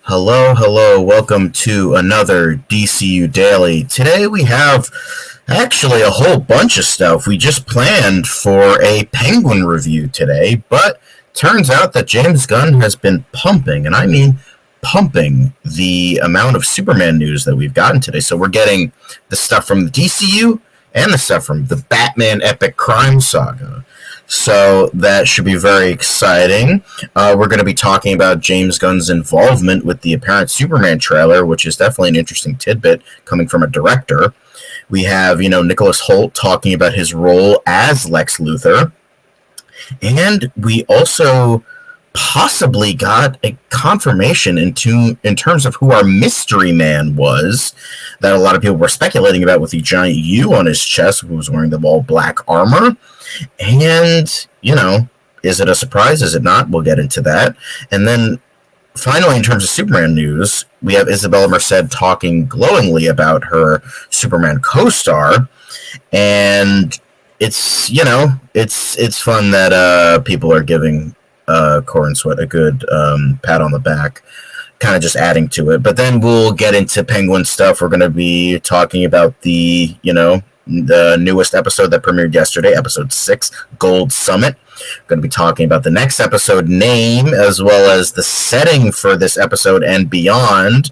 Hello, hello. Welcome to another DCU Daily. Today we have actually a whole bunch of stuff. We just planned for a Penguin review today, but turns out that James Gunn has been pumping, and I mean pumping, the amount of Superman news that we've gotten today. So we're getting the stuff from the DCU and the stuff from the Batman Epic Crime Saga. So that should be very exciting. We're going to be talking about James Gunn's involvement with the apparent Superman trailer, which is definitely an interesting tidbit coming from a director. We have, Nicholas Hoult talking about his role as Lex Luthor. And we also possibly got a confirmation in terms of who our mystery man was that a lot of people were speculating about with the giant U on his chest, who was wearing the all black armor. And, is it a surprise? Is it not? We'll get into that. And then finally, in terms of Superman news, we have Isabela Merced talking glowingly about her Superman co-star. And it's, it's fun that people are giving Corenswet a good pat on the back, kind of just adding to it. But then we'll get into Penguin stuff. We're going to be talking about the newest episode that premiered yesterday, episode 6, Gold Summit. We're going to be talking about the next episode name, as well as the setting for this episode and beyond,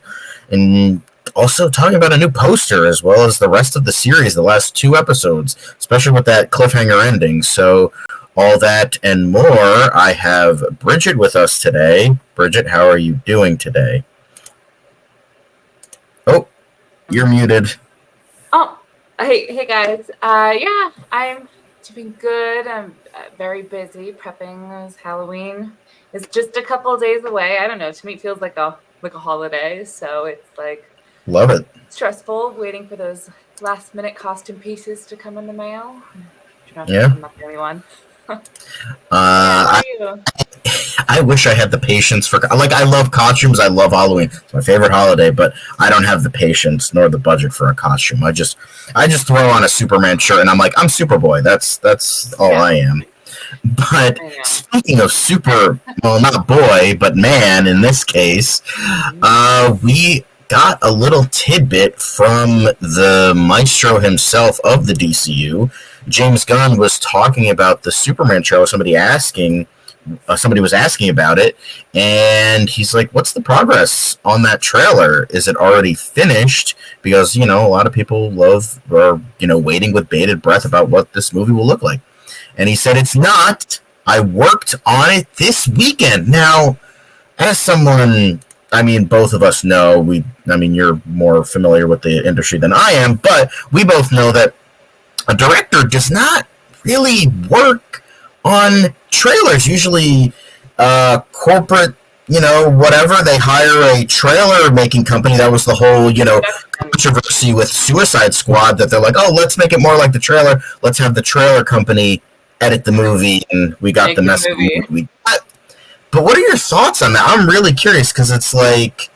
and also talking about a new poster, as well as the rest of the series, the last 2 episodes, especially with that cliffhanger ending. So all that and more. I have Bridget with us today. Bridget, how are you doing today? Oh, you're muted. Oh, hey guys. Yeah, I'm doing good. I'm very busy prepping as Halloween. It's just a couple of days away. I don't know. To me, it feels like a holiday. So it's like love it. Stressful waiting for those last minute costume pieces to come in the mail. Yeah, I'm not the only one. I wish I had the patience for, I love costumes. I love Halloween. It's my favorite holiday, but I don't have the patience nor the budget for a costume. I just throw on a Superman shirt and I'm like, I'm Superboy. That's all I am. But speaking of not boy, but man in this case, we got a little tidbit from the maestro himself of the DCU. James Gunn was talking about the Superman trailer. Somebody was asking about it, and he's like, what's the progress on that trailer? Is it already finished? Because, a lot of people are waiting with bated breath about what this movie will look like. And he said, it's not. I worked on it this weekend. Now, as someone, both of us know, you're more familiar with the industry than I am, but we both know that a director does not really work on trailers. Usually, corporate, whatever, they hire a trailer making company. That was the whole, controversy with Suicide Squad, that they're like, oh, let's make it more like the trailer. Let's have the trailer company edit the movie, and we got the mess of the movie. But what are your thoughts on that? I'm really curious, because it's like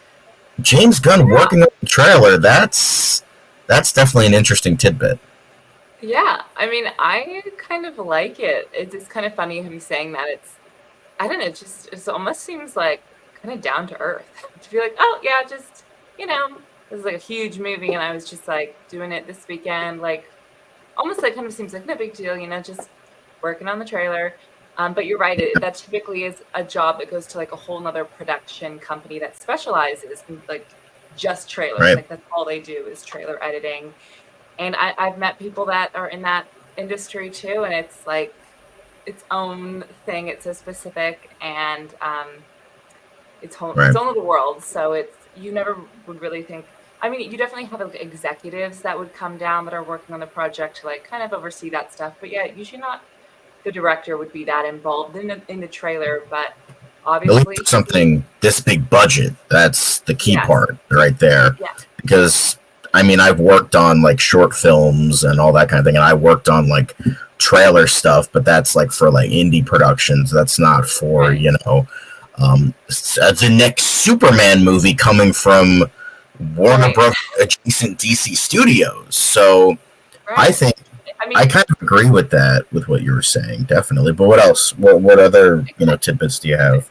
James Gunn working on the trailer. That's definitely an interesting tidbit. Yeah, I kind of like it. It's kind of funny him saying that. I don't know, it almost seems like kind of down to earth. To be like, oh yeah, just, this is like a huge movie and I was just like doing it this weekend, like almost like kind of seems like no big deal, just working on the trailer. But you're right, that typically is a job that goes to like a whole nother production company that specializes in like just trailers. Right. Like that's all they do is trailer editing. And I've met people that are in that industry too, and it's like its own thing. It's so specific, and it's own little world. So you never would really think. You definitely have like executives that would come down that are working on the project to like kind of oversee that stuff. But yeah, usually not the director would be that involved in the trailer. But obviously, something this big budget, that's the key part right there. Yeah. Because I've worked on like short films and all that kind of thing, and I worked on like trailer stuff, but that's like for like indie productions. That's not for the next Superman movie coming from Warner Bros. Adjacent DC Studios. So I think I kind of agree with that, with what you were saying, definitely. But what else? What other tidbits do you have?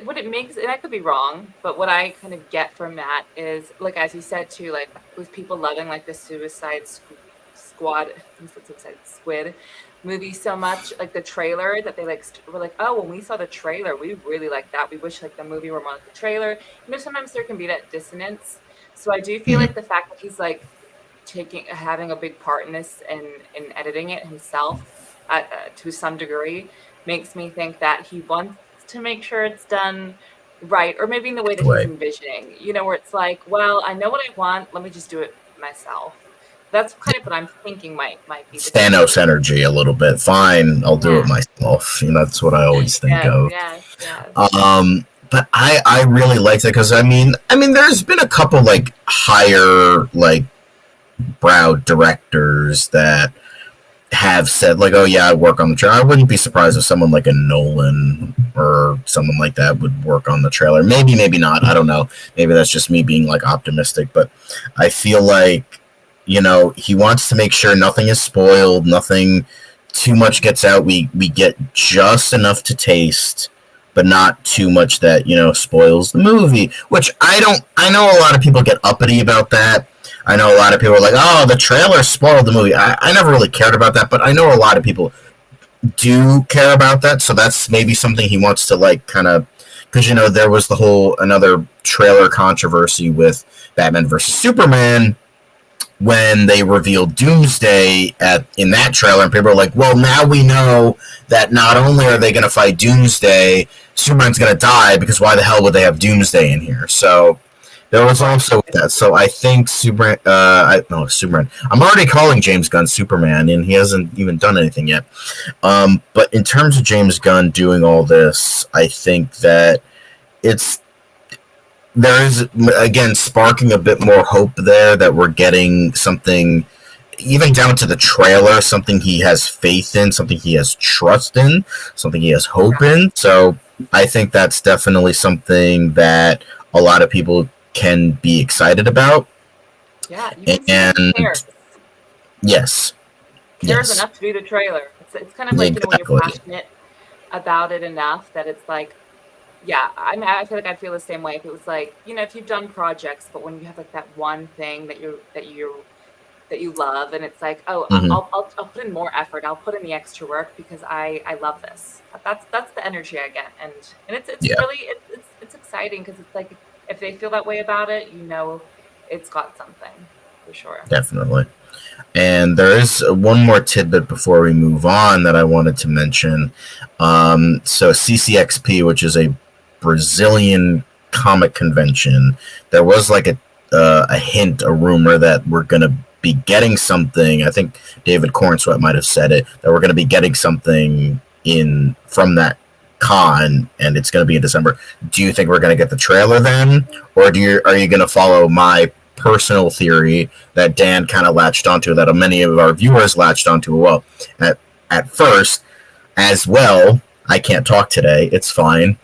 what it makes, and I could be wrong, but what I kind of get from that is, like, as you said too, like with people loving like the Squad, Suicide Squid movie so much, like the trailer, that they like were like, oh, when we saw the trailer, we really liked that. We wish like the movie were more like the trailer. You know, sometimes there can be that dissonance. So I do feel like the fact that he's like having a big part in this and in editing it himself to some degree makes me think that he wants to make sure it's done right, or maybe in the way that he's envisioning, you know, where it's like, well, I know what I want, let me just do it myself. That's kind of what I'm thinking might be Thanos energy a little bit. Fine, I'll do it myself. You know, that's what I always think of. Yes. But I really liked it because I mean, there's been a couple like higher like brow directors that have said like, oh yeah, I work on the trailer. I wouldn't be surprised if someone like a Nolan or someone like that would work on the trailer. Maybe not. I don't know. Maybe that's just me being like optimistic, but I feel like, you know, he wants to make sure nothing is spoiled, nothing too much gets out. We get just enough to taste, but not too much that, you know, spoils the movie, which I know a lot of people get uppity about that. I know a lot of people are like, oh, the trailer spoiled the movie. I never really cared about that, but I know a lot of people do care about that, so that's maybe something he wants to, like, kind of, because, you know, there was the whole, another trailer controversy with Batman vs. Superman, when they revealed Doomsday in that trailer, and people were like, well, now we know that not only are they going to fight Doomsday, Superman's going to die, because why the hell would they have Doomsday in here? So there was also that. So I think Superman. I'm already calling James Gunn Superman, and he hasn't even done anything yet. But in terms of James Gunn doing all this, I think that there is, again, sparking a bit more hope there that we're getting something, even down to the trailer, something he has faith in, something he has trust in, something he has hope in. So I think that's definitely something that a lot of people can be excited about. Yeah, you can see cares. Yes. Cares enough to do the trailer. It's kind of like, you know, when you're passionate about it enough that it's like, yeah, I mean, I feel like I'd feel the same way if it was like, you know, if you've done projects, but when you have like that one thing that you love, and it's like, oh, I'll put in more effort, I'll put in the extra work because I love this. That's the energy I get, and it's really it's exciting because it's like, if they feel that way about it, you know, it's got something for sure. Definitely. And there is one more tidbit before we move on that I wanted to mention. So CCXP, which is a Brazilian comic convention, there was like a hint, a rumor that we're going to be getting something. I think David Corenswet might have said it, that we're going to be getting something from that con, and it's going to be in December. Do you think we're going to get the trailer then, or are you going to follow my personal theory that Dan kind of latched onto, that many of our viewers latched onto? Well, at first as well, I can't talk today, it's fine,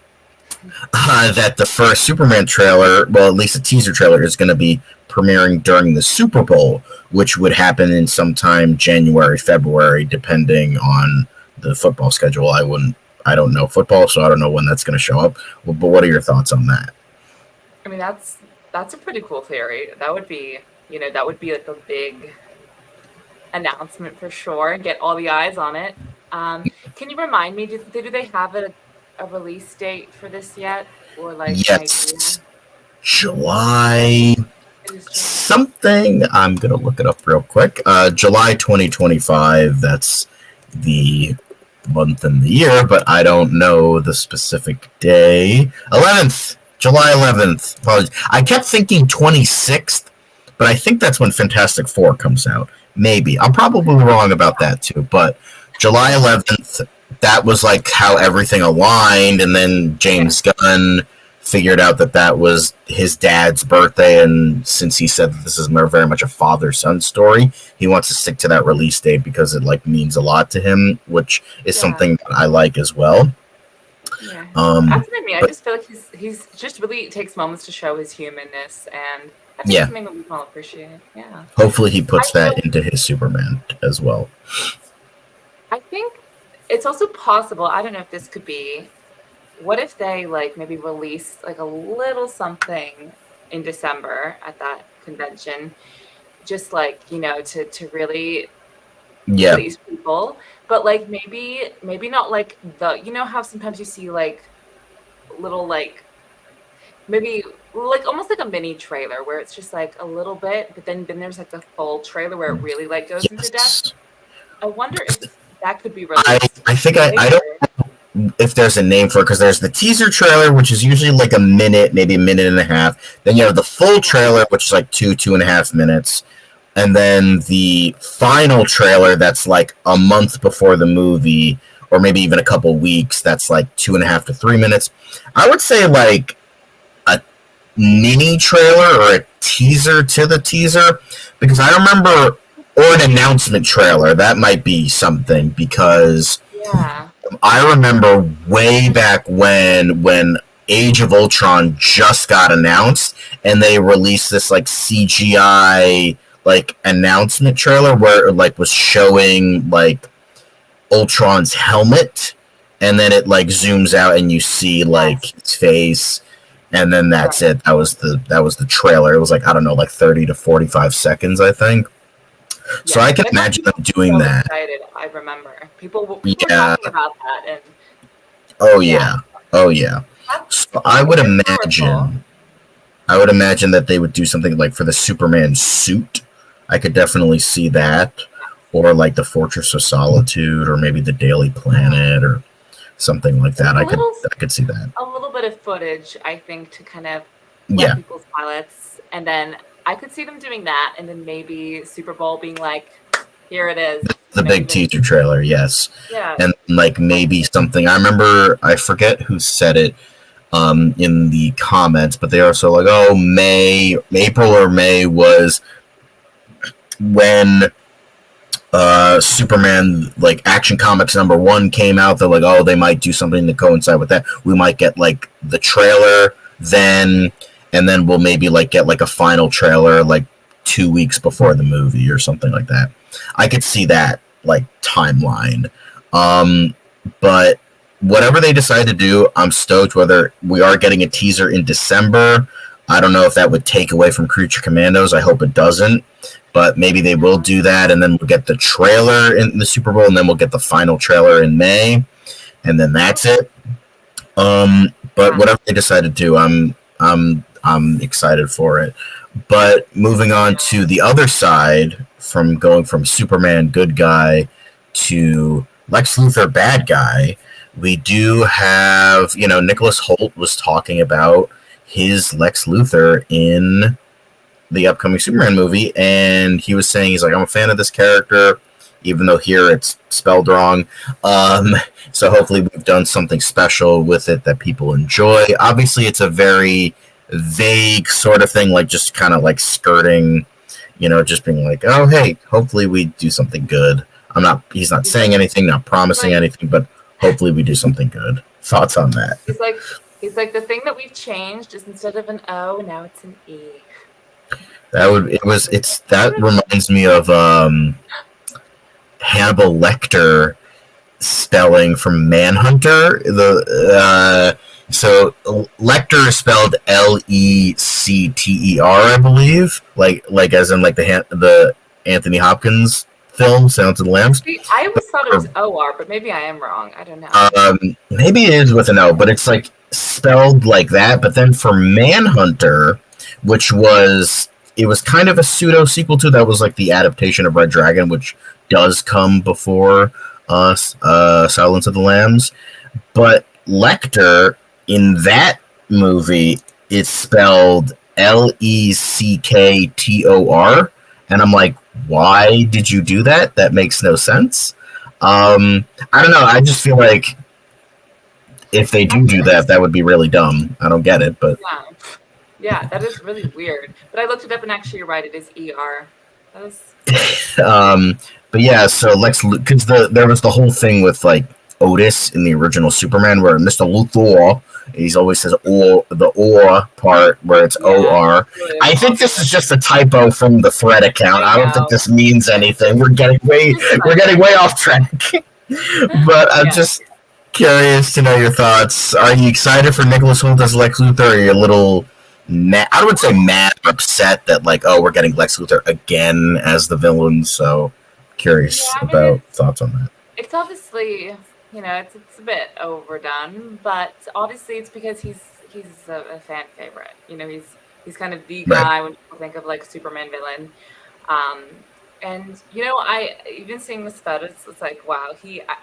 that the first Superman trailer, well, at least a teaser trailer, is going to be premiering during the Super Bowl, which would happen in sometime January, February, depending on the football schedule. I don't know football, so I don't know when that's going to show up. But what are your thoughts on that? I mean, that's a pretty cool theory. That would be, you know, that would be like a big announcement for sure, and get all the eyes on it. Can you remind me, do they have a release date for this yet? Or like, yes, July something. I'm going to look it up real quick. July 2025, that's the month and the year, but I don't know the specific day. July 11th. Apologies. I kept thinking 26th, but I think that's when Fantastic Four comes out. Maybe. I'm probably wrong about that too, but July 11th, that was like how everything aligned, and then James Gunn figured out that was his dad's birthday, and since he said that this is very much a father-son story, he wants to stick to that release date because it like means a lot to him, which is something that I like as well. Yeah. That's what I mean. I just feel like he's just really takes moments to show his humanness, and I think something that we all appreciate. Yeah. Hopefully he puts that into his Superman as well. I think it's also possible, I don't know if this could be, what if they like maybe release like a little something in December at that convention, just like, you know, to really Yeah. please people, but like maybe not like the, you know how sometimes you see like little like maybe like almost like a mini trailer where it's just like a little bit, but then there's like the full trailer where it really like goes into depth. Yes. I wonder if that could be I released I think I later. don't, if there's a name for it, because there's the teaser trailer, which is usually like a minute, maybe a minute and a half. Then you have the full trailer, which is like 2.5 minutes. And then the final trailer that's like a month before the movie, or maybe even a couple weeks, that's like 2.5 to 3 minutes. I would say like a mini trailer or a teaser to the teaser, because I remember, or an announcement trailer, that might be something, because Yeah. I remember way back when Age of Ultron just got announced, and they released this like CGI like announcement trailer where it like was showing like Ultron's helmet, and then it like zooms out and you see like his face, and then that's it. That was the trailer. It was like, I don't know, like 30 to 45 seconds, I think. So I can imagine them doing that. Excited, I remember people were Yeah. talking about that, and Oh yeah. Oh yeah. So I would imagine that they would do something like for the Superman suit. I could definitely see that, or like the Fortress of Solitude, or maybe the Daily Planet, or something like that. I could see that. a little bit of footage, I think, to kind of Yeah. people's pilots, and then I could see them doing that, and then maybe Super Bowl being like, here it is. The big teaser trailer, yes. Yeah. And like maybe something. I remember, I forget who said it in the comments, but they are so like, oh, April or May was when Superman like Action Comics #1 came out. They're like, oh, they might do something to coincide with that. We might get like the trailer then, and then we'll maybe like get like a final trailer like 2 weeks before the movie or something like that. I could see that like timeline. But whatever they decide to do, I'm stoked. Whether we are getting a teaser in December, I don't know if that would take away from Creature Commandos. I hope it doesn't. But maybe they will do that, and then we'll get the trailer in the Super Bowl, and then we'll get the final trailer in May, and then that's it. But whatever they decide to do, I'm excited for it. But moving on to the other side, from going from Superman good guy to Lex Luthor bad guy, we do have, Nicholas Hoult was talking about his Lex Luthor in the upcoming Superman movie, and he was saying, he's like, I'm a fan of this character, even though here it's spelled wrong. So hopefully we've done something special with it that people enjoy. Obviously, it's a very vague sort of thing, like just kind of like skirting, just being like, oh, hey, hopefully we do something good. He's not saying anything, not promising anything, but hopefully we do something good. Thoughts on that? He's like, the thing that we've changed is instead of an O, now it's an E. That reminds me of Hannibal Lecter spelling from Manhunter. So Lecter is spelled Lecter, I believe, like as in like the Anthony Hopkins film, Silence of the Lambs. I always thought it was OR, but maybe I am wrong. I don't know. Maybe it is with an O, but it's like spelled like that. But then for Manhunter, which was kind of a pseudo sequel to that, was like the adaptation of Red Dragon, which does come before Silence of the Lambs. But Lecter in that movie, it's spelled Lector, and I'm like, why did you do that? That makes no sense. I don't know. I just feel like if they do that, that would be really dumb. I don't get it, but yeah, that is really weird. But I looked it up, and actually, you're right. It is ER. That was. But yeah, so because there was the whole thing with like Otis in the original Superman, where Mr. Luthor, he always says the or part where it's OR. I think this is just a typo from the thread account. I don't think this means anything. We're getting way off track. But Curious to know your thoughts. Are you excited for Nicholas Hoult as Lex Luthor? Or are you a little mad? I would say mad, upset that like, oh, we're getting Lex Luthor again as the villain. So curious Yeah, I mean, about thoughts on that. it's obviously, it's a bit overdone, but obviously it's because he's a fan favorite. He's kind of the Right. guy when people think of like Superman villain. Um, and I even seeing this photo, it's like, wow,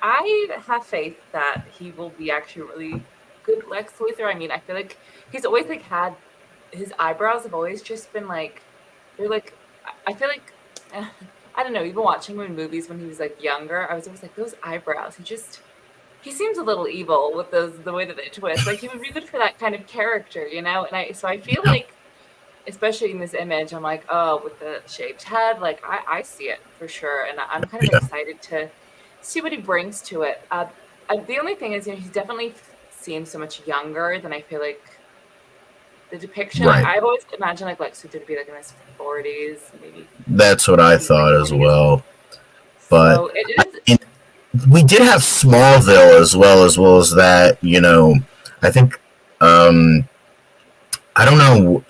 I have faith that he will be actually really good Lex Luthor. I mean, I feel like he's always like had his eyebrows have always just been like they're like I feel like I don't know, even watching him in movies when he was like younger, I was always like those eyebrows. He seems a little evil with the way that they twist. Like he would be good for that kind of character, And I feel like especially in this image, I'm like, oh, with the shaved head, like I see it for sure, and I'm kind of Yeah. excited to see what he brings to it. The only thing is, he definitely seems so much younger than I feel like the depiction. Right. I've always imagined like Lex Luthor to be like in his 40s, maybe That's what I thought as 40s. well. But So it is. we did have Smallville as well as that. I think I don't know.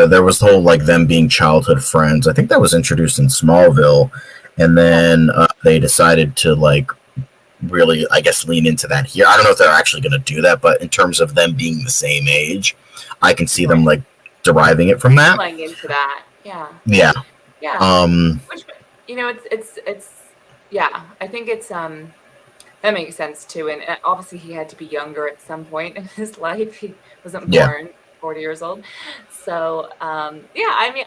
There was the whole like them being childhood friends. I think that was introduced in Smallville, and then they decided to like really, I guess, lean into that here. I don't know if they're actually going to do that, but in terms of them being the same age, I can see them like deriving it from that. Playing into that, yeah, Yeah. yeah. Which it's yeah. I think it's that makes sense too. And obviously he had to be younger at some point in his life. He wasn't Yeah. born 40 years old. So yeah. I mean,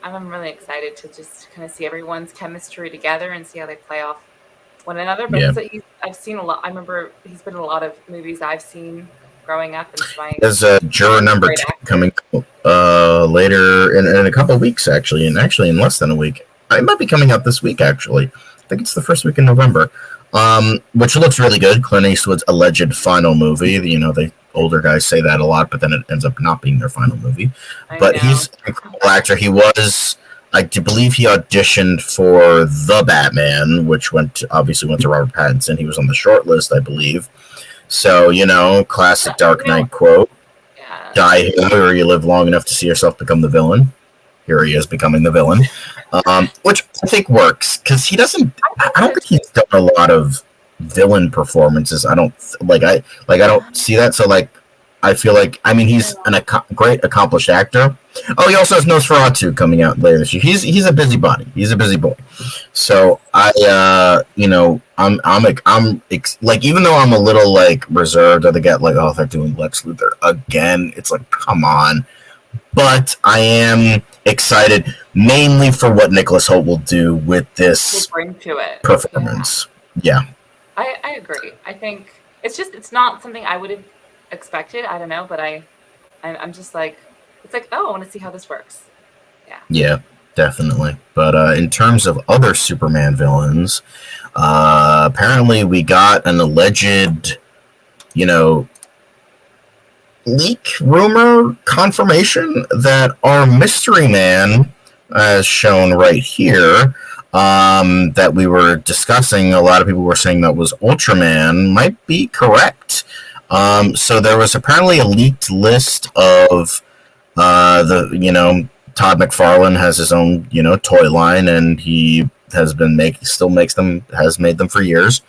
I'm really excited to just kind of see everyone's chemistry together and see how they play off one another. But Yeah. I've seen a lot. I remember he's been in a lot of movies I've seen growing up, and so There's Juror number great 2 actor. coming later in a couple of weeks, actually, and actually in less than a week. It might be coming out this week, actually. I think it's the first week in November, which looks really good. Clint Eastwood's alleged final movie. The older guys say that a lot, but then it ends up not being their final movie. But he's an incredible actor. He was, I believe he auditioned for The Batman, which obviously went to Robert Pattinson. He was on the short list, I believe. So, classic Dark Knight quote. Yeah. Die here, you live long enough to see yourself become the villain. Here he is becoming the villain. Which I think works, because he doesn't, I don't think he's done a lot of villain performances. I don't see that. So like, I feel like, I mean, he's a great accomplished actor. Oh, he also has Nosferatu coming out later this year. He's a busybody. He's a busy boy. So I'm like, even though I'm a little like reserved at the get, like, oh, they're doing Lex Luthor again. It's like, come on. But I am excited mainly for what Nicholas Hoult will do with this bring to it performance. Yeah. I agree. I think it's not something I would have expected. I don't know, but I'm just like, it's like, oh, I want to see how this works. Yeah, definitely. But in terms of other Superman villains, apparently we got an alleged, leak, rumor, confirmation that our Mystery Man, as shown right here, that we were discussing, a lot of people were saying that was Ultraman, might be correct. So there was apparently a leaked list of Todd McFarlane has his own, toy line, and he has made them for years.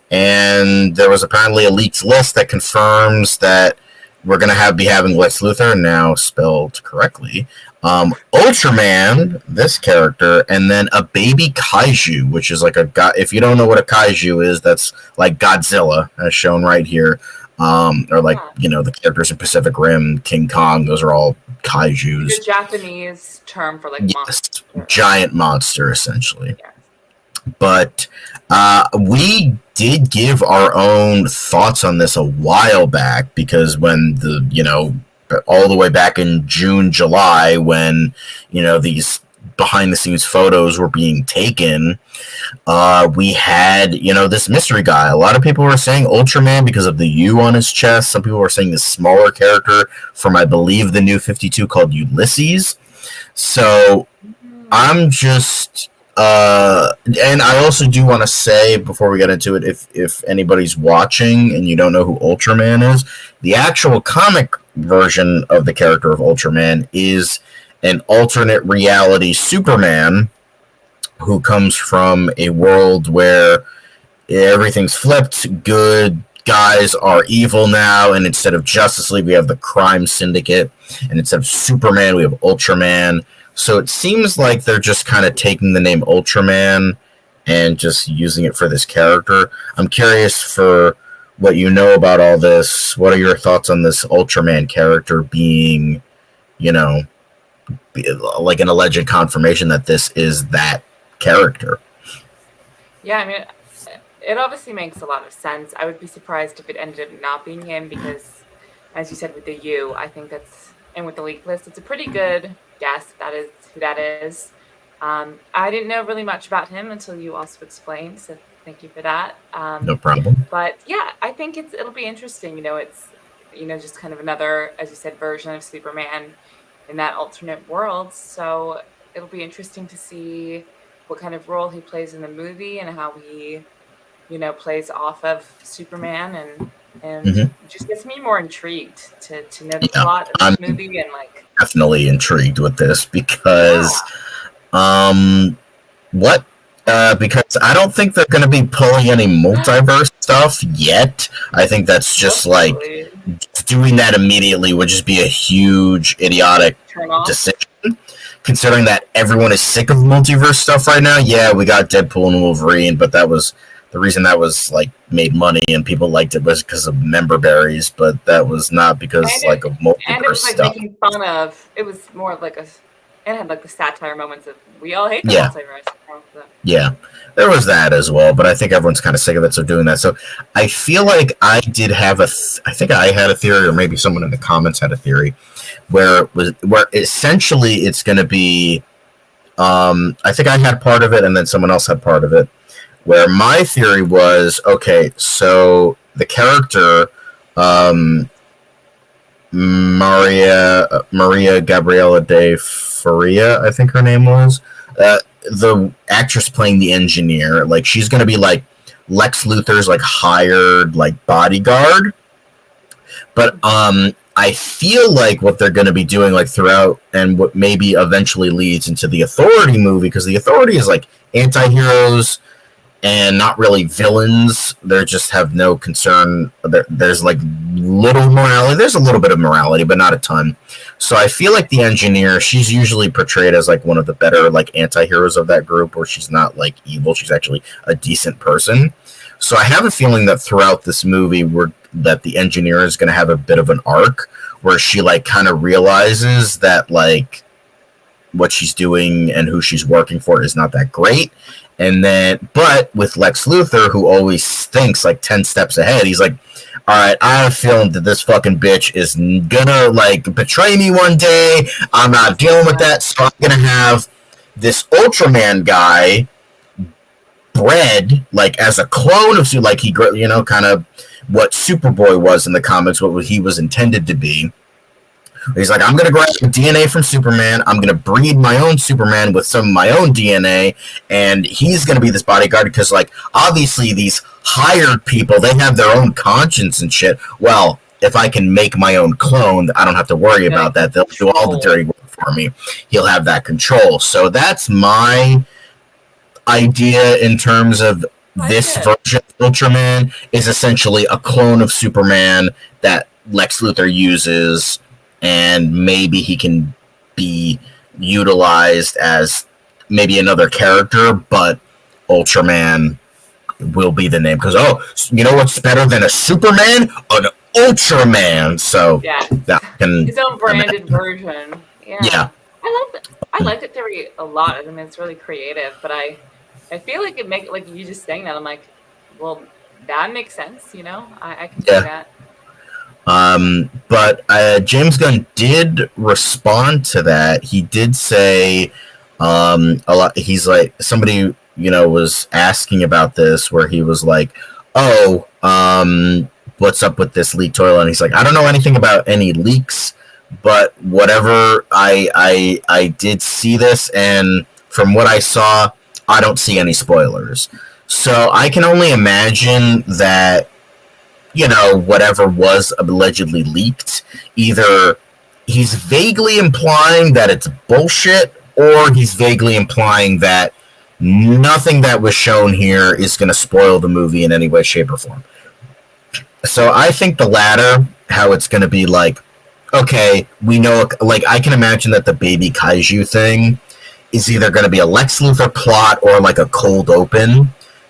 And there was apparently a leaked list that confirms that we're going to be having Lex Luthor, now spelled correctly, Ultraman, this character, and then a baby kaiju, which is like if you don't know what a kaiju is, that's like Godzilla, as shown right here. Or like, the characters in Pacific Rim, King Kong, those are all kaijus. The Japanese term for like monster. Giant monster, essentially. Yeah. But we did give our own thoughts on this a while back, because when all the way back in June, July, when, these behind the scenes photos were being taken, we had, this mystery guy. A lot of people were saying Ultraman because of the U on his chest. Some people were saying this smaller character from, I believe, the New 52 called Ulysses. So I'm just And I also do want to say before we get into it, if anybody's watching and you don't know who Ultraman is, the actual comic version of the character of Ultraman is an alternate reality Superman who comes from a world where everything's flipped. Good guys are evil now, and instead of Justice League, we have the Crime Syndicate, and instead of Superman, we have Ultraman. So it seems like they're just kind of taking the name Ultraman and just using it for this character. I'm curious for what you know about all this. What are your thoughts on this Ultraman character being, like an alleged confirmation that this is that character? Yeah, I mean, it obviously makes a lot of sense. I would be surprised if it ended up not being him because, as you said with the U, I think that's, and with the leak list, it's a pretty good guess that is who that is. I didn't know really much about him until you also explained, so thank you for that. No problem. But yeah, I think it'll be interesting. It's just kind of another, as you said, version of Superman in that alternate world. So it'll be interesting to see what kind of role he plays in the movie and how he plays off of Superman, and just gets me more intrigued to know the plot of this movie. And definitely intrigued with this because because I don't think they're going to be pulling any multiverse stuff yet. I think that's just doing that immediately would just be a huge idiotic decision, considering that everyone is sick of multiverse stuff right now. Yeah, we got Deadpool and Wolverine, but that was the reason that was made money and people liked it was because of member berries, but that was not because of multiverse and it was stuff. Making fun of. It was more of it had the satire moments of we all hate the multiverse. Yeah, there was that as well, but I think everyone's kind of sick of it, so doing that. So I feel like I did have I think I had a theory, or maybe someone in the comments had a theory, where essentially it's going to be. I think I had part of it, and then someone else had part of it. Where my theory was, okay, so the character, Maria Gabriela de Faria, I think her name was, the actress playing the engineer, she's going to be Lex Luthor's hired bodyguard. But I feel like what they're going to be doing throughout, and what maybe eventually leads into the Authority movie, because the Authority is anti-heroes and not really villains. They just have no concern. There's little morality. There's a little bit of morality, but not a ton. So I feel like the engineer, she's usually portrayed as one of the better anti-heroes of that group, where she's not evil. She's actually a decent person. So I have a feeling that throughout this movie, that the engineer is going to have a bit of an arc where she kind of realizes that what she's doing and who she's working for is not that great. And then, but with Lex Luthor, who always thinks 10 steps ahead, he's all right, I have a feeling that this fucking bitch is gonna betray me one day. I'm not dealing with that, so I'm gonna have this Ultraman guy bred as a clone of he kind of what Superboy was in the comics, what he was intended to be. He's I'm going to grab DNA from Superman. I'm going to breed my own Superman with some of my own DNA. And he's going to be this bodyguard because, obviously these hired people, they have their own conscience and shit. Well, if I can make my own clone, I don't have to worry about that. They'll do all the dirty work for me. He'll have that control. So that's my idea in terms of this version of Ultraman is essentially a clone of Superman that Lex Luthor uses, and maybe he can be utilized as maybe another character, but Ultraman will be the name. Because, you know what's better than a Superman? An Ultraman! So, that can... His own branded version. Yeah. I like that theory a lot. I mean, it's really creative, but I feel like it makes, you just saying that, I'm well, that makes sense, I can see that. But James Gunn did respond to that. He did say a lot. He's somebody was asking about this, where he was what's up with this leaked oil? And he's I don't know anything about any leaks, but whatever, I did see this, and from what I saw, I don't see any spoilers. So I can only imagine that, whatever was allegedly leaked, either he's vaguely implying that it's bullshit, or he's vaguely implying that nothing that was shown here is going to spoil the movie in any way, shape, or form. So I think the latter, how it's going to be like, okay, we know, like, I can imagine that the baby kaiju thing is either going to be a Lex Luthor plot or like a cold open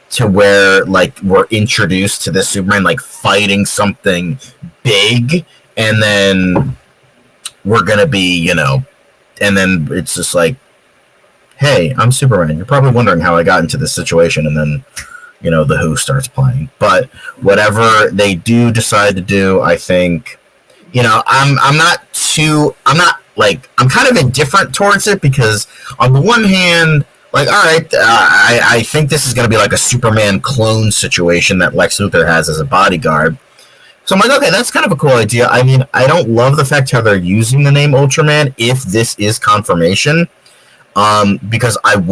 to where, like, we're introduced to this Superman, like, fighting something big, and then we're going to be, and then it's just like, hey, I'm Superman. You're probably wondering how I got into this situation, and then, the Who starts playing. But whatever they do decide to do, I think, I'm kind of indifferent towards it, because on the one hand, like, all right, I think this is going to be like a Superman clone situation that Lex Luthor has as a bodyguard. So I'm like, okay, that's kind of a cool idea. I mean, I don't love the fact how they're using the name Ultraman if this is confirmation. Because I've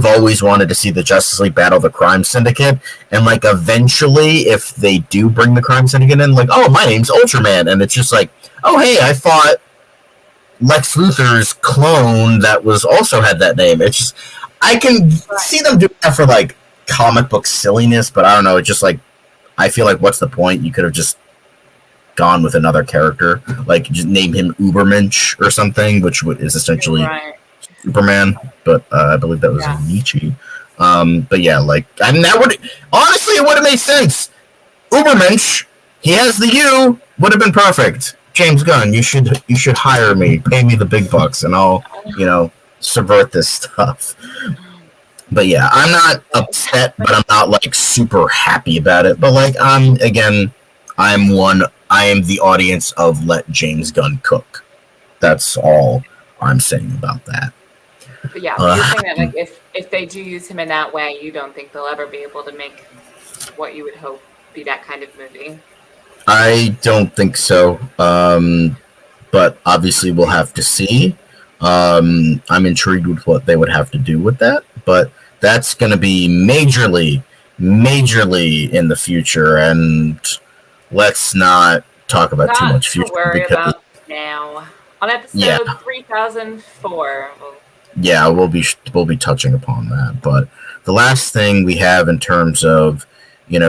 always wanted to see the Justice League battle the Crime Syndicate, and like eventually, if they do bring the Crime Syndicate in, like, oh, my name's Ultraman, and it's just like, oh, hey, I fought Lex Luthor's clone that was also had that name. It's just, I can see them doing that for like comic book silliness, but I don't know. It's just like, I feel like, what's the point? You could have just gone with another character, like just name him Ubermensch or something, which is essentially Superman, but I believe that was Nietzsche. But yeah, like, I mean, that would honestly, it would have made sense. Ubermensch, he has the U, would have been perfect. James Gunn, you should hire me, pay me the big bucks, and I'll, subvert this stuff. But yeah, I'm not upset, but I'm not like super happy about it. But like, I am the audience of let James Gunn cook. That's all I'm saying about that. But yeah, you're saying that, like, if they do use him in that way, you don't think they'll ever be able to make what you would hope be that kind of movie? I don't think so. But obviously we'll have to see. I'm intrigued with what they would have to do with that, but that's going to be majorly in the future, and let's not talk about too much future. Worry about now. On episode 3004. Yeah, we'll be touching upon that. But the last thing we have in terms of,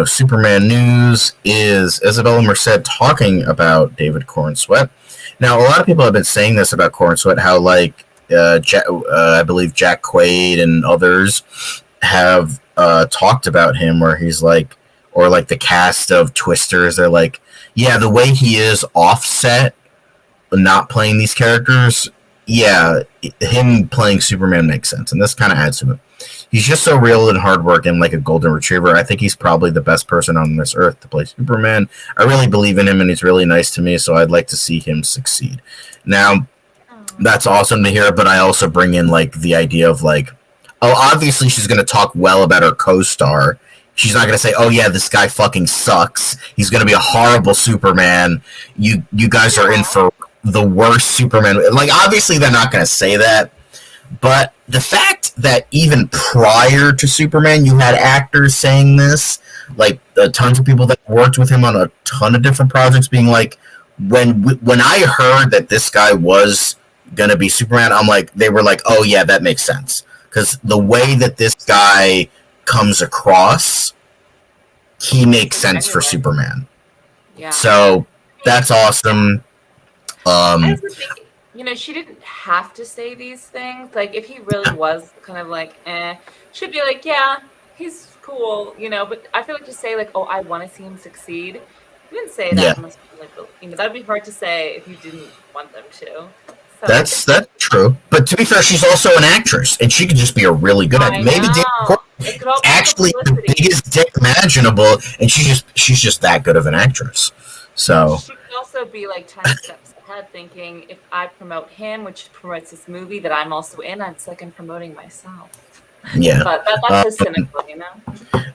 Superman news is Isabela Merced talking about David Corenswet. Now, a lot of people have been saying this about Corenswet, how, like, I believe Jack Quaid and others have talked about him, where he's like, or like the cast of Twisters, they're like, yeah, the way he is offset, not playing these characters, yeah, him playing Superman makes sense, and this kind of adds to it. He's just so real and hardworking, like a golden retriever. I think he's probably the best person on this earth to play Superman. I really believe in him, and he's really nice to me, so I'd like to see him succeed. Now, that's awesome to hear, but I also bring in, like, the idea of, like, oh, obviously she's going to talk well about her co-star. She's not going to say, oh, yeah, this guy fucking sucks. He's going to be a horrible Superman. You guys are in for the worst Superman. Like, obviously they're not going to say that, but the fact that even prior to Superman you had actors saying this, like tons of people that worked with him on a ton of different projects being like, when I heard that this guy was going to be Superman, I'm like, they were like, oh yeah, that makes sense, because the way that this guy comes across, he makes sense for Superman. Yeah. So that's awesome. I also think, she didn't have to say these things. Like, if he really was kind of like, she'd be like, yeah, he's cool, but I feel like to say, like, oh, I want to see him succeed, you didn't say that unless, like, that'd be hard to say if you didn't want them to. So, that's true. But to be fair, she's also an actress, and she could just be a really good actor. Maybe David actually the biggest dick imaginable, and she's just that good of an actress. So she could also be like 10 steps ahead, thinking, if I promote him, which promotes this movie that I'm also in, I'm second promoting myself. Yeah, but that's just cynical,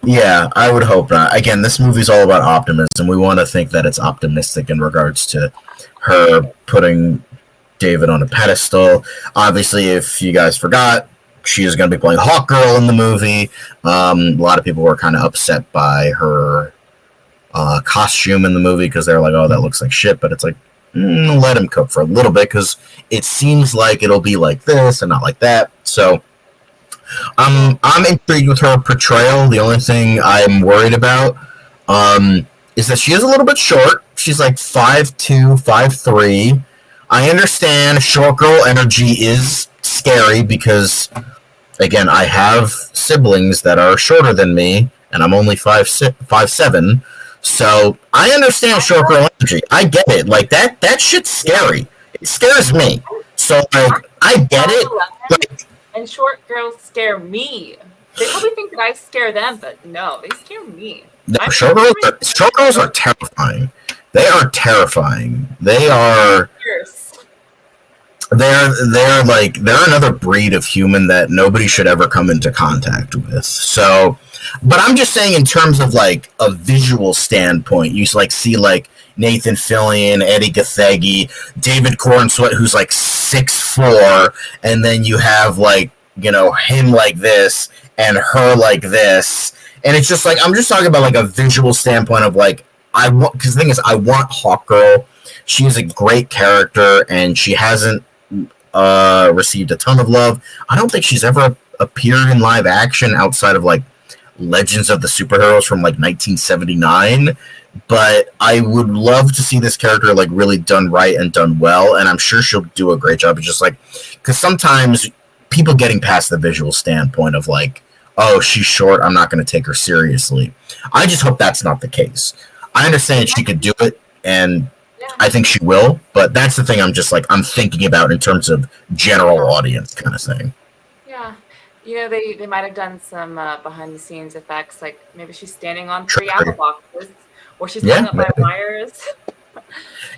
Yeah, I would hope not. Again, this movie's all about optimism. We want to think that it's optimistic in regards to her putting David on a pedestal. Obviously, if you guys forgot, she is going to be playing Hawkgirl in the movie. A lot of people were kind of upset by her costume in the movie because they're like, oh, that looks like shit. But it's like, let him cook for a little bit because it seems like it'll be like this and not like that. So I'm intrigued with her portrayal. The only thing I'm worried about is that she is a little bit short. She's like 5'2", 5'3". I understand short girl energy is scary because, again, I have siblings that are shorter than me, and I'm only 5'7". So I understand short girl energy. I get it. Like that shit's scary. It scares me. So like I get it. Like, and short girls scare me. They probably think that I scare them, but no, they scare me. No, short girls are terrifying. They are terrifying. They're another breed of human that nobody should ever come into contact with. So, but I'm just saying in terms of like a visual standpoint, you like see like Nathan Fillion, Eddie Gathegi, David Corenswet, who's like 6'4", and then you have like, you know, him like this and her like this, and it's just like I'm just talking about like a visual standpoint of like because the thing is I want Hawkgirl. She is a great character and she hasn't received a ton of love. I don't think she's ever appeared in live action outside of like Legends of the Superheroes from like 1979, but I would love to see this character like really done right and done well, and I'm sure she'll do a great job. It's just like because sometimes people getting past the visual standpoint of like, oh, she's short, I'm not going to take her seriously. I just hope that's not the case. I understand she could do it, and I think she will, but that's the thing I'm thinking about in terms of general audience kind of thing. Yeah. You know, they might have done some behind-the-scenes effects, like maybe she's standing on 3 apple boxes, or she's hung up by wires.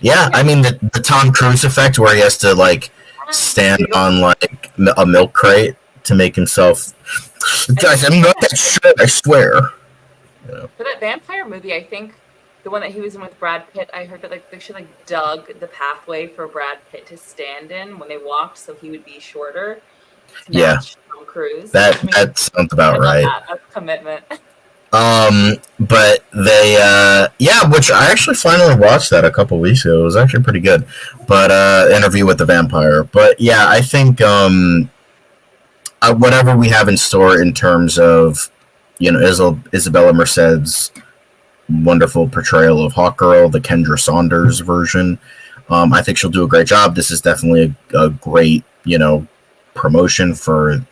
Yeah, I mean, the Tom Cruise effect where he has to, like, stand on, like, a milk crate to make himself... Guys, I'm not that shit, I swear. Yeah. For that vampire movie, I think the one that he was in with Brad Pitt, I heard that like they should like dug the pathway for Brad Pitt to stand in when they walked, so he would be shorter. Yeah, Tom Cruise. That sounds about right. That's commitment. But they, which I actually finally watched that a couple weeks ago. It was actually pretty good. But Interview with the Vampire. But yeah, I think whatever we have in store in terms of, you know, Isabela Merced's wonderful portrayal of Hawkgirl, the Kendra Saunders version. I think she'll do a great job. This is definitely a great, you know, promotion for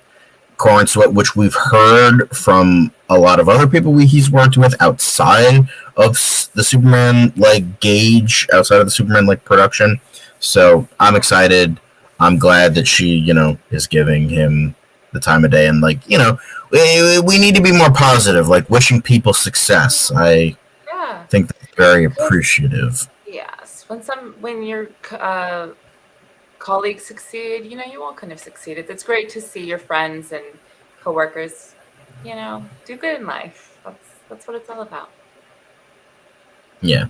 Corenswet, which we've heard from a lot of other people he's worked with outside of the Superman like gauge, outside of the Superman like production. So I'm excited. I'm glad that she, you know, is giving him the time of day, and like, you know, we need to be more positive, like wishing people success. I think that's very appreciative. Yes, when your colleagues succeed, you know, you all kind of succeed. It's great to see your friends and coworkers, you know, do good in life. That's what it's all about. Yeah.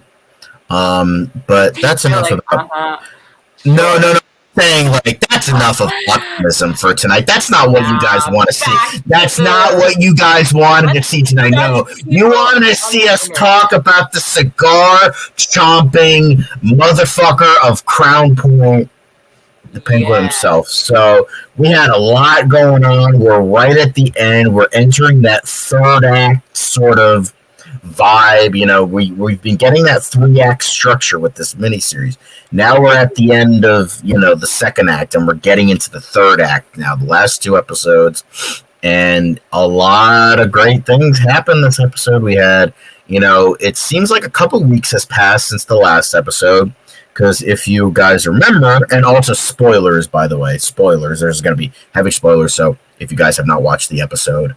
But that's enough like, about. No. Saying like that's enough of optimism for tonight. That's not what you guys want to see. That's not what you guys wanted to see tonight. No, you want to see us talk about the cigar chomping motherfucker of Crown Point, the Penguin himself. So we had a lot going on. We're right at the end. We're entering that third act sort of vibe. You know, we've been getting that 3-act structure with this miniseries. Now we're at the end of, you know, the second act, and we're getting into the third act now, the last 2 episodes, and a lot of great things happened this episode. We had, you know, it seems like a couple weeks has passed since the last episode, because if you guys remember, and also spoilers, by the way, spoilers, there's going to be heavy spoilers, so if you guys have not watched the episode,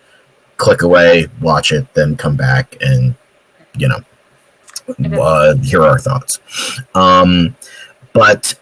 click away, watch it, then come back and, you know, hear our thoughts. But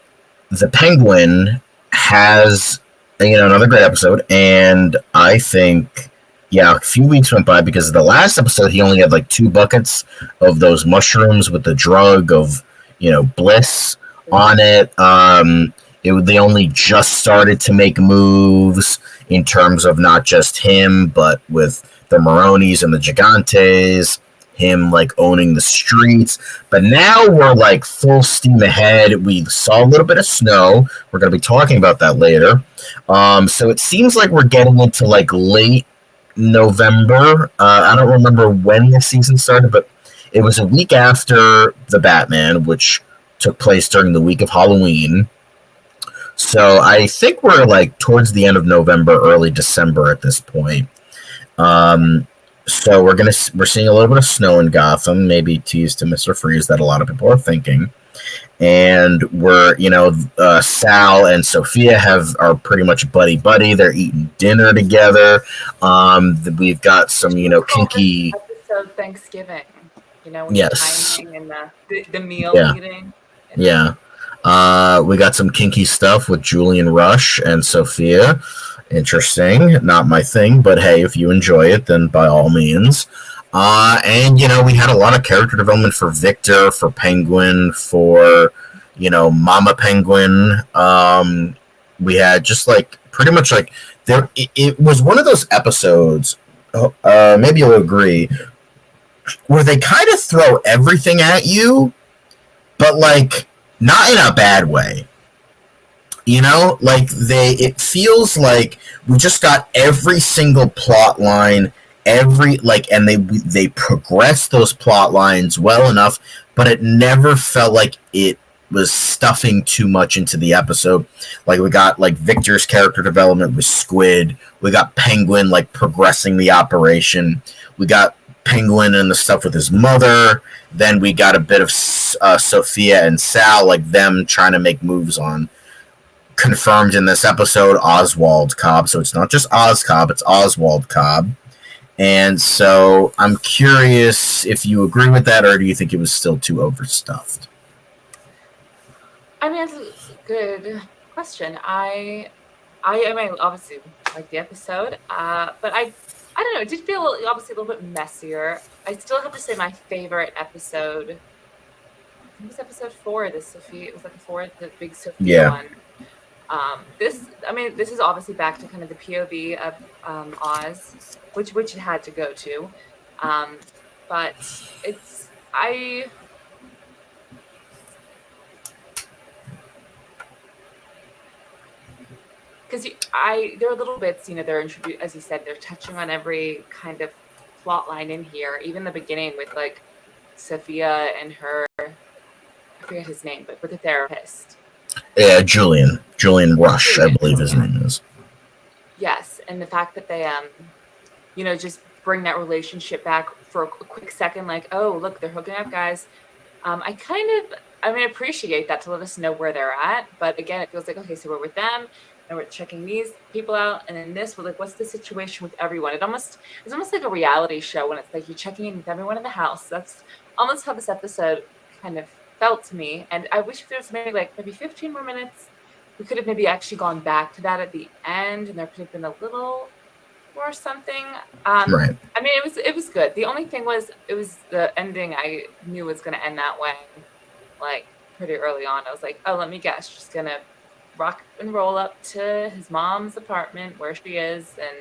the Penguin has, you know, another great episode, and I think, a few weeks went by because of the last episode, he only had like 2 buckets of those mushrooms with the drug of, you know, bliss on it. They only just started to make moves. in terms of not just him, but with the Maronis and the Gigantes, him like owning the streets. But now we're like full steam ahead. We saw a little bit of snow. We're going to be talking about that later. So it seems like we're getting into like late November. I don't remember when the season started, but it was a week after the Batman, which took place during the week of Halloween. So I think we're like towards the end of November, early December at this point. So we're seeing a little bit of snow in Gotham, maybe tease to Mr. Freeze that a lot of people are thinking. And we're, Sal and Sophia are pretty much buddy. They're eating dinner together. We've got some, kinky episode Thanksgiving. When yes, and the meal eating. Yeah. We got some kinky stuff with Julian Rush and Sophia. Interesting. Not my thing, but hey, if you enjoy it, then by all means. And, we had a lot of character development for Victor, for Penguin, for, Mama Penguin. We had just like pretty much like it was one of those episodes, maybe you'll agree, where they kind of throw everything at you, but like not in a bad way. It feels like we just got every single plot line, and they progressed those plot lines well enough, but it never felt like it was stuffing too much into the episode. Like we got like Victor's character development with Squid, we got Penguin like progressing the operation, we got Penguin and the stuff with his mother, then we got a bit of Sophia and Sal, like them trying to make moves on confirmed in this episode Oswald Cobb. So it's not just Oz Cobb, it's Oswald Cobb. And so I'm curious if you agree with that, or do you think it was still too overstuffed? I mean, that's a good question. I mean, obviously like the episode, but I don't know. It did feel obviously a little bit messier. I still have to say my favorite episode. I think it was episode 4. The Sophia. It was like the big Sophia one. This is obviously back to kind of the POV of Oz, which it had to go to, but because there are little bits, they're introduced, as you said, they're touching on every kind of plot line in here, even the beginning with like Sophia and her, I forget his name, but with the therapist. Yeah, Julian Rush, I believe his name is. Yes, and the fact that they, just bring that relationship back for a quick second, like, oh, look, they're hooking up, guys. I appreciate that to let us know where they're at, but again, it feels like, okay, so we're with them, and we're checking these people out, and then we're like, what's the situation with everyone? It's almost like a reality show when it's like you're checking in with everyone in the house. That's almost how this episode kind of felt to me, and I wish there was maybe 15 more minutes. We could have maybe actually gone back to that at the end, and there could have been a little more something. Right. I mean, it was good. The only thing was, it was the ending. I knew was going to end that way, like pretty early on. I was like, oh, let me guess, she's gonna rock and roll up to his mom's apartment where she is, and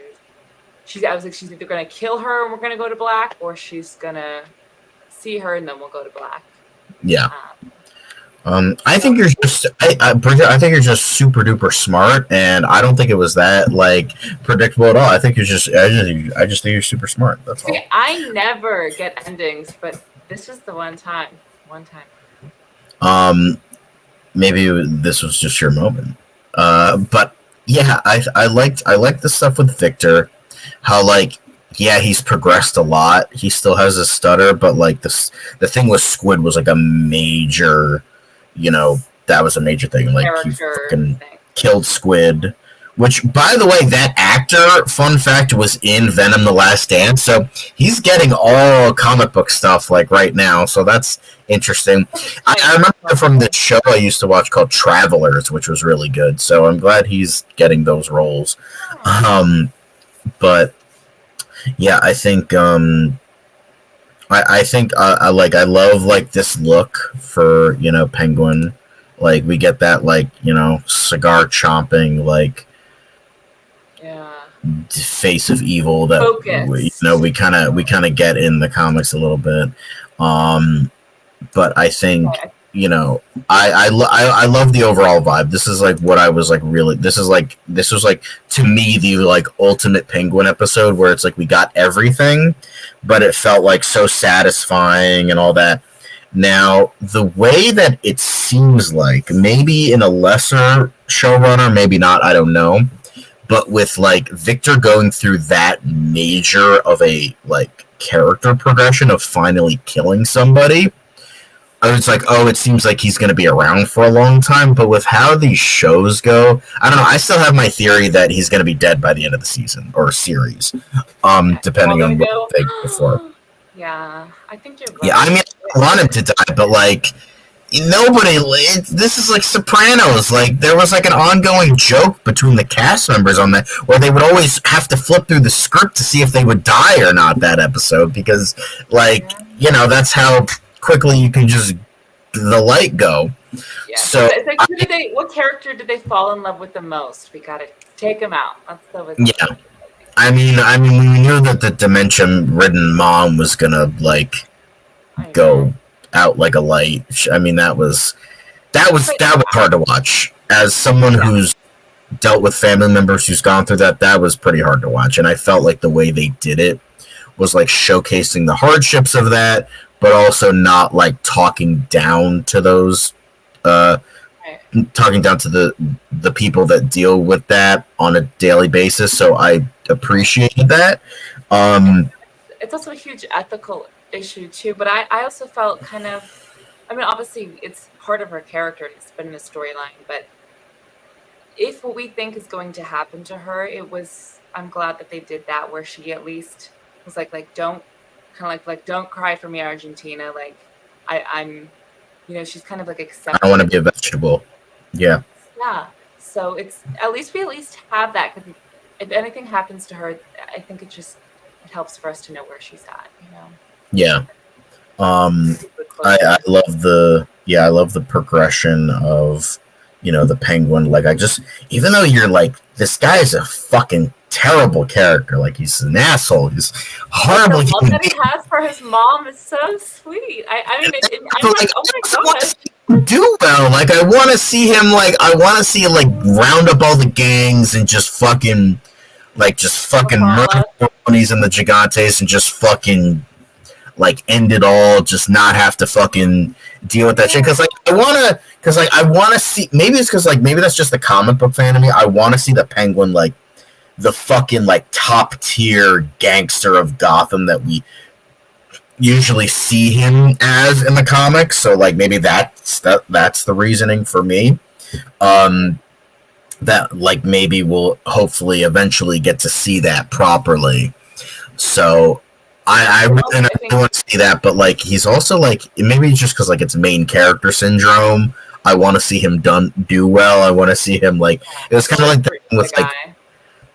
I was like, she's either gonna kill her and we're gonna go to black, or she's gonna see her and then we'll go to black. Yeah. I think you're just I think you're just super duper smart, and I don't think it was that like predictable at all. I think I just think you're super smart. That's all. I never get endings, but this was the one time. Maybe this was just your moment. But yeah, I liked the stuff with Victor. How he's progressed a lot. He still has a stutter, but like the thing with Squid was like a major, that was a major thing. Like he fucking killed Squid. Which, by the way, that actor, fun fact, was in Venom: The Last Dance, so he's getting all comic book stuff like right now. So that's interesting. I remember from the show I used to watch called Travelers, which was really good. So I'm glad he's getting those roles. But yeah, I think I love like this look for Penguin. Like we get that cigar chomping . face of evil that Focused. we kind of get in the comics a little bit. But I think I love the overall vibe. This is like what I was like really. This was like to me the like ultimate Penguin episode where it's like we got everything, but it felt like so satisfying and all that. Now the way that it seems like maybe in a lesser showrunner, maybe not, I don't know. But with like Victor going through that major of a like character progression of finally killing somebody, I was like, oh, it seems like he's going to be around for a long time. But with how these shows go, I don't know. I still have my theory that he's going to be dead by the end of the season or series, depending on what they go for. Yeah, I think you're right. Yeah, I mean, I want him to die, but like nobody. This is like Sopranos. Like there was like an ongoing joke between the cast members on that, where they would always have to flip through the script to see if they would die or not that episode, because like that's how quickly you can just the light go. Yeah. So it's like, what character did they fall in love with the most? We gotta take him out. Yeah. I mean, we knew that the dementia-ridden mom was gonna like go out like a light. I mean, that was hard to watch. As someone who's dealt with family members who's gone through that, that was pretty hard to watch. And I felt like the way they did it was like showcasing the hardships of that, but also not like talking down to those, talking down to the people that deal with that on a daily basis. So I appreciated that. It's also a huge ethical issue too, but I also felt kind of, I mean, obviously it's part of her character, it's been in a storyline, but if what we think is going to happen to her, I'm glad that they did that, where she at least was like don't don't cry for me, Argentina. Like I'm she's kind of like accepting. I want to be a vegetable. Yeah. Yeah. So it's we at least have that, because if anything happens to her, I think it helps for us to know where she's at. Yeah. I love the progression of the Penguin. Like even though you're like, this guy is a fucking terrible character, like he's an asshole, he's horrible. The love that he has for his mom is so sweet. I mean, I'm like, oh my god, do well. Like I want to see him. Like I want to see him like round up all the gangs and just fucking murder companies and the Gigantes and just fucking like end it all. Just not have to fucking deal with that shit. Because I want to see. Maybe it's because maybe that's just the comic book fan of me. I want to see the Penguin like the fucking like top tier gangster of Gotham that we usually see him as in the comics. So like maybe that's the reasoning for me. That like maybe we'll hopefully eventually get to see that properly. So I really want to see that, but like he's also like, maybe it's just because like it's main character syndrome. I want to see him do well. I want to see him like, it was kind of like that with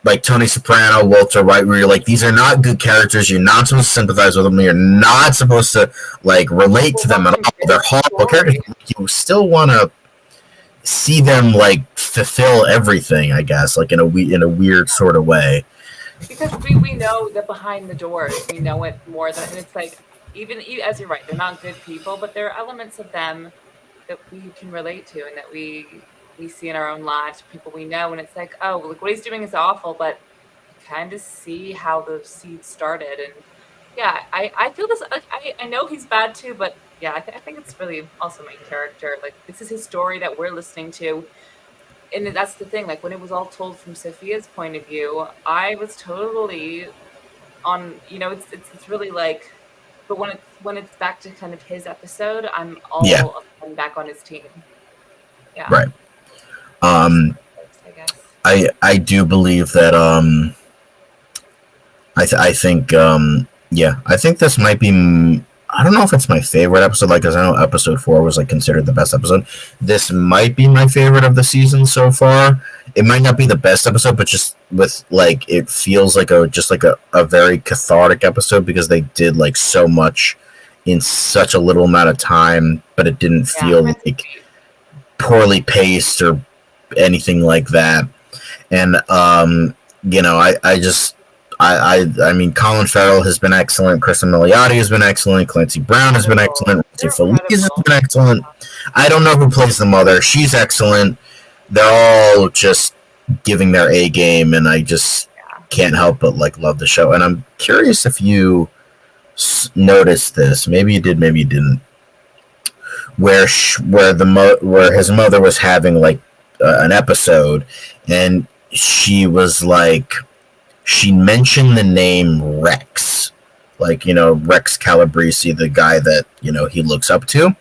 like Tony Soprano, Walter White, where you're like, these are not good characters. You're not supposed to sympathize with them. You're not supposed to like relate to them at all. They're horrible characters. You still want to see them like fulfill everything, I guess, like in a weird sort of way. Because we know that behind the doors, we know it more than, and it's like, even as you're right, they're not good people, but there are elements of them that we can relate to and that we see in our own lives, people we know, and it's like, oh, look, what he's doing is awful, but kind of see how the seed started. And yeah, I feel this. I know he's bad too, but yeah, I think it's really also main character. Like this is his story that we're listening to, and that's the thing. Like when it was all told from Sophia's point of view, I was totally on. It's really like, but when it's back to kind of his episode, I'm all back on his team. Yeah. Right. I do believe that I think I think this might be, I don't know if it's my favorite episode, like, because I know episode 4 was like considered the best episode. This might be my favorite of the season so far. It might not be the best episode, but just with like, it feels like a very cathartic episode, because they did like so much in such a little amount of time, but it didn't feel like poorly paced or anything like that. And I mean, Colin Farrell has been excellent. Kristen Milioti has been excellent. Clancy Brown has been excellent. Rosie Feliz has been excellent. I don't know who plays the mother. She's excellent. They're all just giving their A game, and I just can't help but love the show. And I'm curious if you noticed this. Maybe you did, maybe you didn't. Where his mother was having an episode, and she was she mentioned the name Rex, Rex Calabrese, the guy that he looks up to.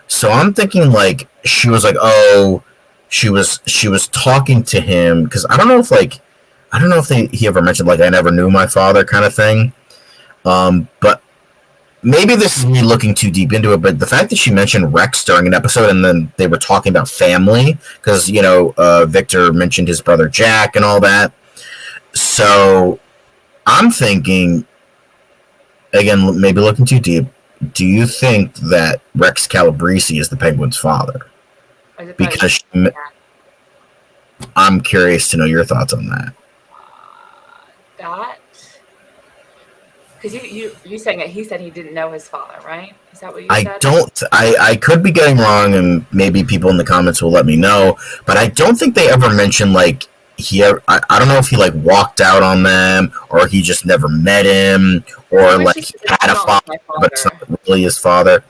So I'm thinking she was oh, she was talking to him, because I don't know if he ever mentioned I never knew my father kind of thing. But maybe this is me looking too deep into it, but the fact that she mentioned Rex during an episode, and then they were talking about family, because Victor mentioned his brother Jack and all that. So I'm thinking, again, maybe looking too deep, do you think that Rex Calabrese is the Penguin's father? Because I'm curious to know your thoughts on that. Because you saying that he said he didn't know his father, right? Is that what you said? I could be getting wrong, and maybe people in the comments will let me know, but I don't think they ever mentioned I don't know if he walked out on them, or he just never met him, or he had a father, but it's not really his father.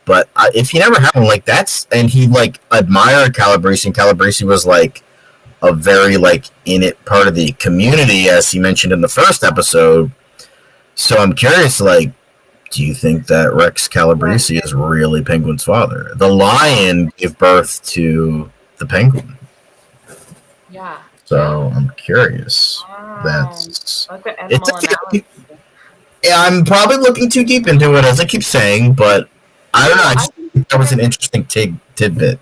But if he never had one, that's, and he admired Calabrese, and Calabrese was a very in it part of the community, as he mentioned in the first episode. So I'm curious, do you think that Rex Calabrese is really Penguin's father? The lion gave birth to the penguin. Yeah. So I'm curious. Wow. I'm probably looking too deep into it, as I keep saying, but I don't know. I just think that was an interesting tidbit.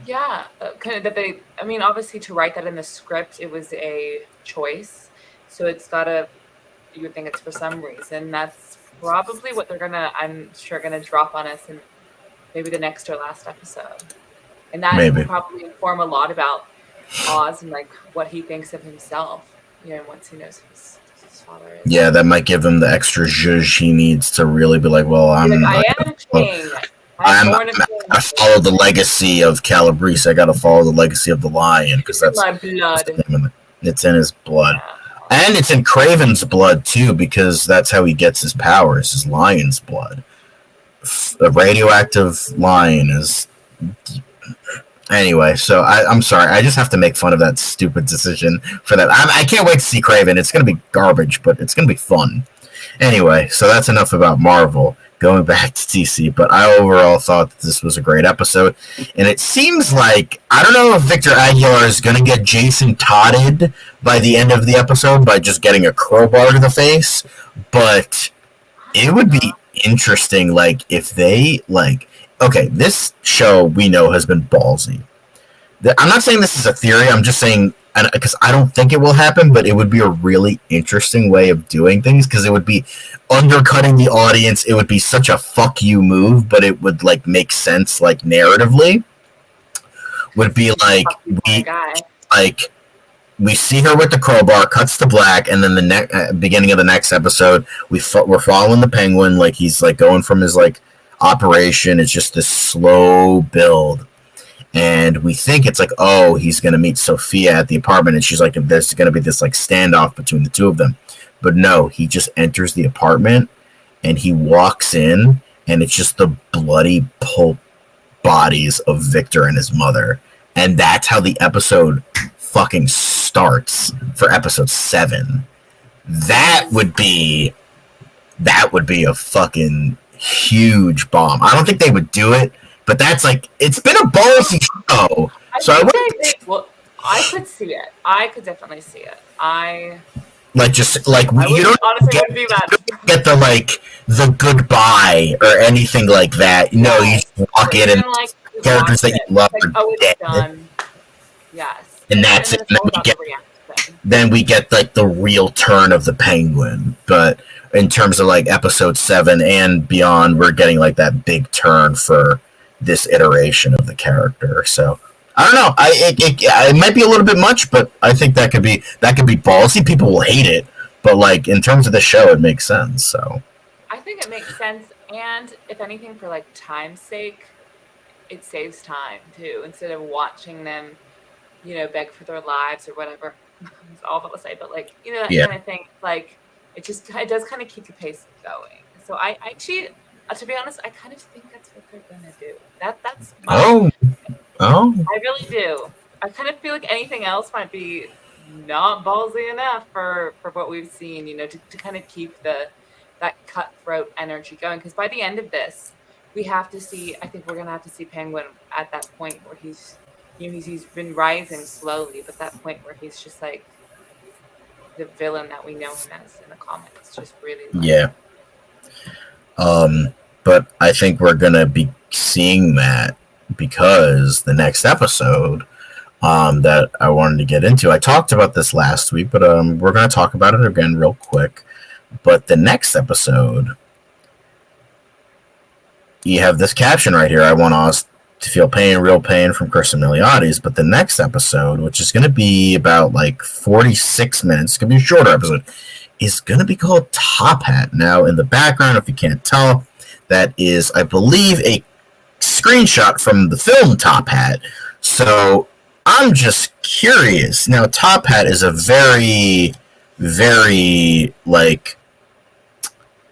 Yeah, kind of that they. I mean, obviously, to write that in the script, it was a choice. So it's gotta. You would think it's for some reason. That's probably what I'm sure, gonna drop on us in maybe the next or last episode, and that will probably inform a lot about Oz and what he thinks of himself. Once he knows who his father is. Yeah, that might give him the extra zhuzh he needs to really be well, I am king. I follow the legacy of Calabrese. I got to follow the legacy of the lion, because that's my blood. It's in his blood. Yeah. And it's in Kraven's blood, too, because that's how he gets his powers, his lion's blood. A radioactive lion is... Anyway, so I'm sorry. I just have to make fun of that stupid decision for that. I can't wait to see Kraven. It's going to be garbage, but it's going to be fun. Anyway, so that's enough about Marvel. Going back to DC, but I overall thought that this was a great episode. And it seems I don't know if Victor Aguilar is going to get Jason Todded by the end of the episode by just getting a crowbar to the face, but it would be interesting, if they, okay, this show we know has been ballsy. I'm not saying this is a theory, I'm just saying, because I don't think it will happen, but it would be a really interesting way of doing things, because it would be undercutting the audience. It would be such a fuck you move, but it would make sense narratively. Would be we see her with the crowbar, cuts to black, and then the beginning of the next episode, we're following the Penguin, he's going from his operation. It's just this slow build. And we think it's oh, he's going to meet Sophia at the apartment, and she's there's going to be this standoff between the two of them. But no, he just enters the apartment, and he walks in, and it's just the bloody pulp bodies of Victor and his mother. And that's how the episode fucking starts for episode 7. That would be a fucking huge bomb. I don't think they would do it, but that's it's been a ballsy show. I could see it. I could definitely see it. You don't honestly get the goodbye or anything like that. No, you just walk in and characters that you love are dead. Done. Yes. And that's it. Then we get the real turn of the Penguin. But in terms of episode 7 and beyond, we're getting that big turn for this iteration of the character. So I don't know. It might be a little bit much, but I think that could be ballsy. People will hate it, but like in terms of the show, it makes sense. So I think it makes sense, and if anything, for like time's sake, it saves time too. Instead of watching them, beg for their lives or whatever. That's all I'll say. But like, that kind of thing. Like, it does kind of keep the pace going. So I actually, to be honest, I kind of think that's what they're gonna do. That's my I really do. I kind of feel like anything else might be not ballsy enough for what we've seen, to kind of keep that cutthroat energy going. Because by the end of this, I think we're gonna have to see Penguin at that point where he's been rising slowly, but that point where he's just like the villain that we know him as in the comics, just really but I think we're gonna be seeing that because the next episode that I wanted to get into, I talked about this last week, but we're gonna talk about it again real quick. But the next episode, you have this caption right here. I want us to feel pain, real pain from Chris and Miliotti's. But the next episode, which is going to be about like 46 minutes, it's going to be a shorter episode, is going to be called Top Hat. Now, in the background, if you can't tell, that is, I believe, a screenshot from the film Top Hat. So I'm just curious. Now, Top Hat is a very, very, like,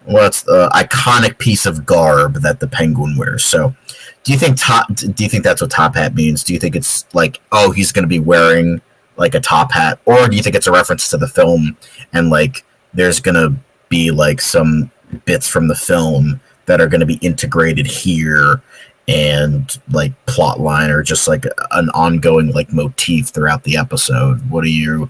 what's the iconic piece of garb that the Penguin wears. So do you think that's what Top Hat means? Do you think it's like, oh, he's going to be wearing like a top hat, or do you think it's a reference to the film and like there's going to be like some bits from the film that are going to be integrated here and like plot line or just like an ongoing like motif throughout the episode? What are your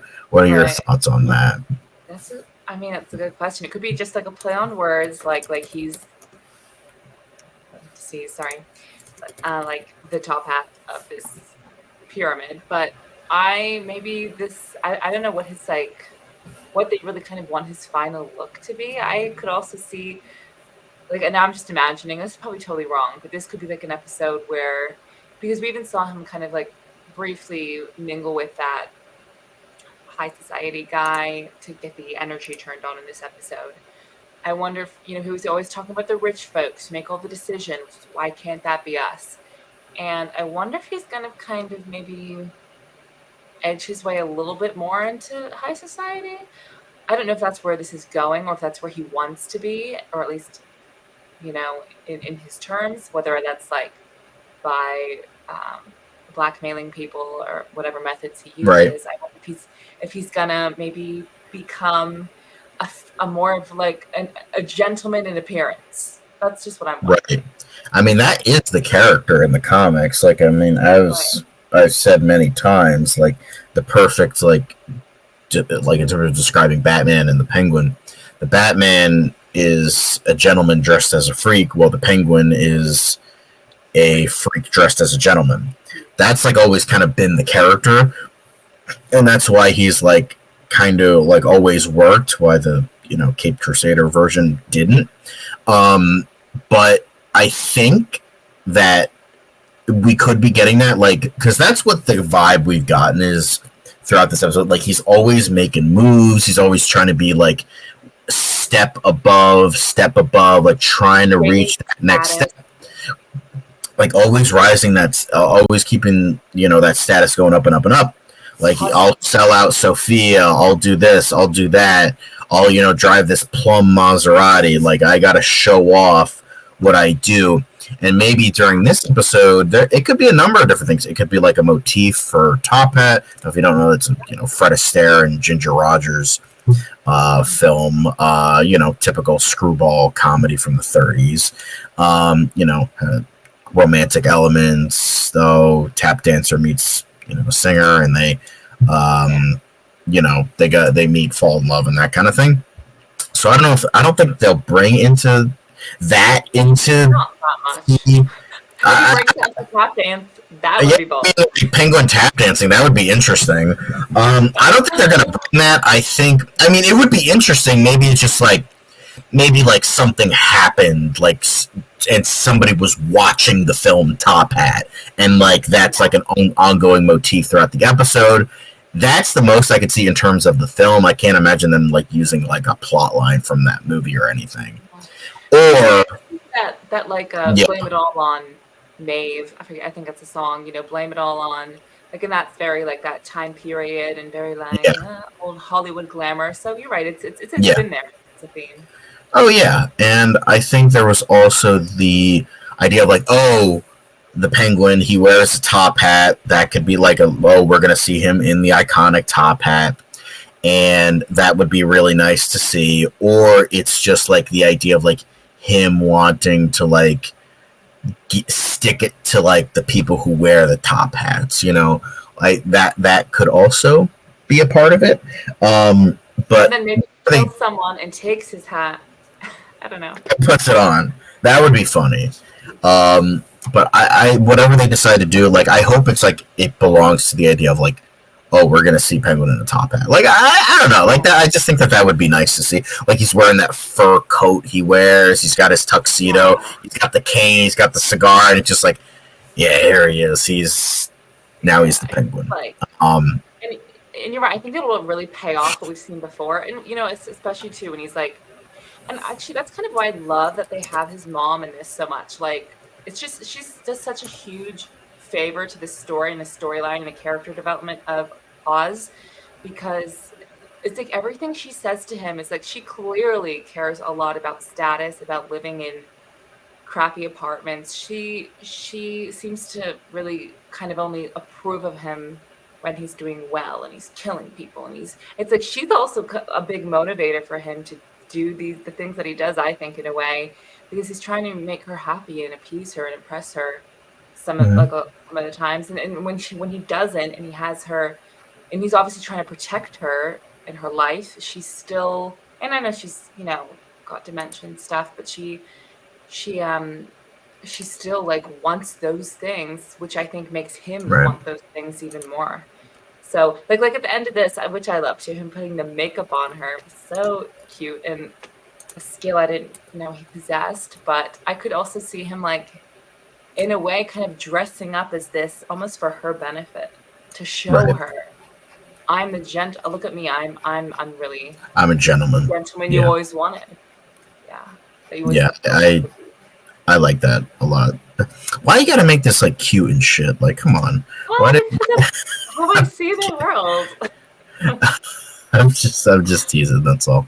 thoughts on that? That's a good question. It could be just like a play on words, like he's like the top half of this pyramid. But I don't know what his what they really kind of want his final look to be. I could also see and now I'm just imagining, this is probably totally wrong, but this could be like an episode where, because we even saw him kind of like briefly mingle with that high society guy to get the energy turned on in this episode. I wonder if, he was always talking about the rich folks who make all the decisions. Why can't that be us? And I wonder if he's going to kind of maybe edge his way a little bit more into high society. I don't know if that's where this is going or if that's where he wants to be, or at least, in his terms, whether that's like by blackmailing people or whatever methods he uses. Right. I wonder if he's gonna maybe become a more of like a gentleman in appearance. That's just what I'm wondering. Right. That is the character in the comics. As I've said many times, like the perfect in terms of describing Batman and the Penguin, the Batman is a gentleman dressed as a freak, while the Penguin is a freak dressed as a gentleman. That's like always kind of been the character, and that's why he's like kind of like always worked, why the Caped Crusader version didn't. But I think that we could be getting that, because that's what the vibe we've gotten is throughout this episode. Like, he's always making moves, he's always trying to be like step above, like trying to reach that next step, like always rising, that's always keeping that status going up and up and up. Like, I'll sell out Sophia, I'll do this, I'll do that, I'll drive this plum Maserati, like I gotta show off what I do. And maybe during this episode, it could be a number of different things. It could be like a motif for Top Hat. If you don't know, it's Fred Astaire and Ginger Rogers film, typical screwball comedy from the 30s. Romantic elements, though. Tap dancer meets a singer, and they they meet, fall in love, and that kind of thing. So I don't think they'll bring into that into not much. Tap dance, that would be bold. Penguin tap dancing, that would be interesting. I don't think they're gonna bring that. I think it would be interesting. Maybe it's just like maybe like something happened, like, and somebody was watching the film Top Hat, and like that's like an ongoing motif throughout the episode. That's the most I could see in terms of the film. I can't imagine them like using like a plot line from that movie or anything. Or that like Blame It All on Maeve. I think it's a song. Blame it all on. Like, and that's very like that time period and very like old Hollywood glamour. So you're right. It's in there. It's a theme. Oh yeah, and I think there was also the idea of like, oh, the Penguin, he wears a top hat. That could be like we're gonna see him in the iconic top hat, and that would be really nice to see. Or it's just like the idea of like him wanting to like stick it to like the people who wear the top hats, like that could also be a part of it. But and then maybe he kills someone and takes his hat. I don't know. Puts it on. That would be funny. But I whatever they decide to do, like I hope it's like it belongs to the idea of like, oh, we're gonna see Penguin in a top hat. Like I don't know, like that. I just think that would be nice to see. Like he's wearing that fur coat he wears. He's got his tuxedo. He's got the cane. He's got the cigar, and it's just like, yeah, here he is. He's the Penguin. And you're right. I think it'll really pay off what we've seen before, and especially too when he's like, and actually that's kind of why I love that they have his mom in this so much. Like it's just she's just such a huge favor to the story and the storyline and the character development of Oz, because it's like everything she says to him is like she clearly cares a lot about status, about living in crappy apartments. She seems to really kind of only approve of him when he's doing well and he's killing people, and it's like she's also a big motivator for him to do the things that he does, I think, in a way, because he's trying to make her happy and appease her and impress her some of the times, and when he doesn't, and he has her, and he's obviously trying to protect her in her life, she's still, and I know she's got dementia and stuff, but she still like wants those things, which I think makes him want those things even more. So like at the end of this, which I love too, him putting the makeup on her was so cute, and a skill I didn't know he possessed, but I could also see him like in a way kind of dressing up as this almost for her benefit, to show her, I'm the look at me, I'm a gentleman. Gentleman you always wanted. Yeah. I like that a lot. Why you gotta make this like cute and shit? Like, come on. Well, how I see the world. I'm just teasing. That's all.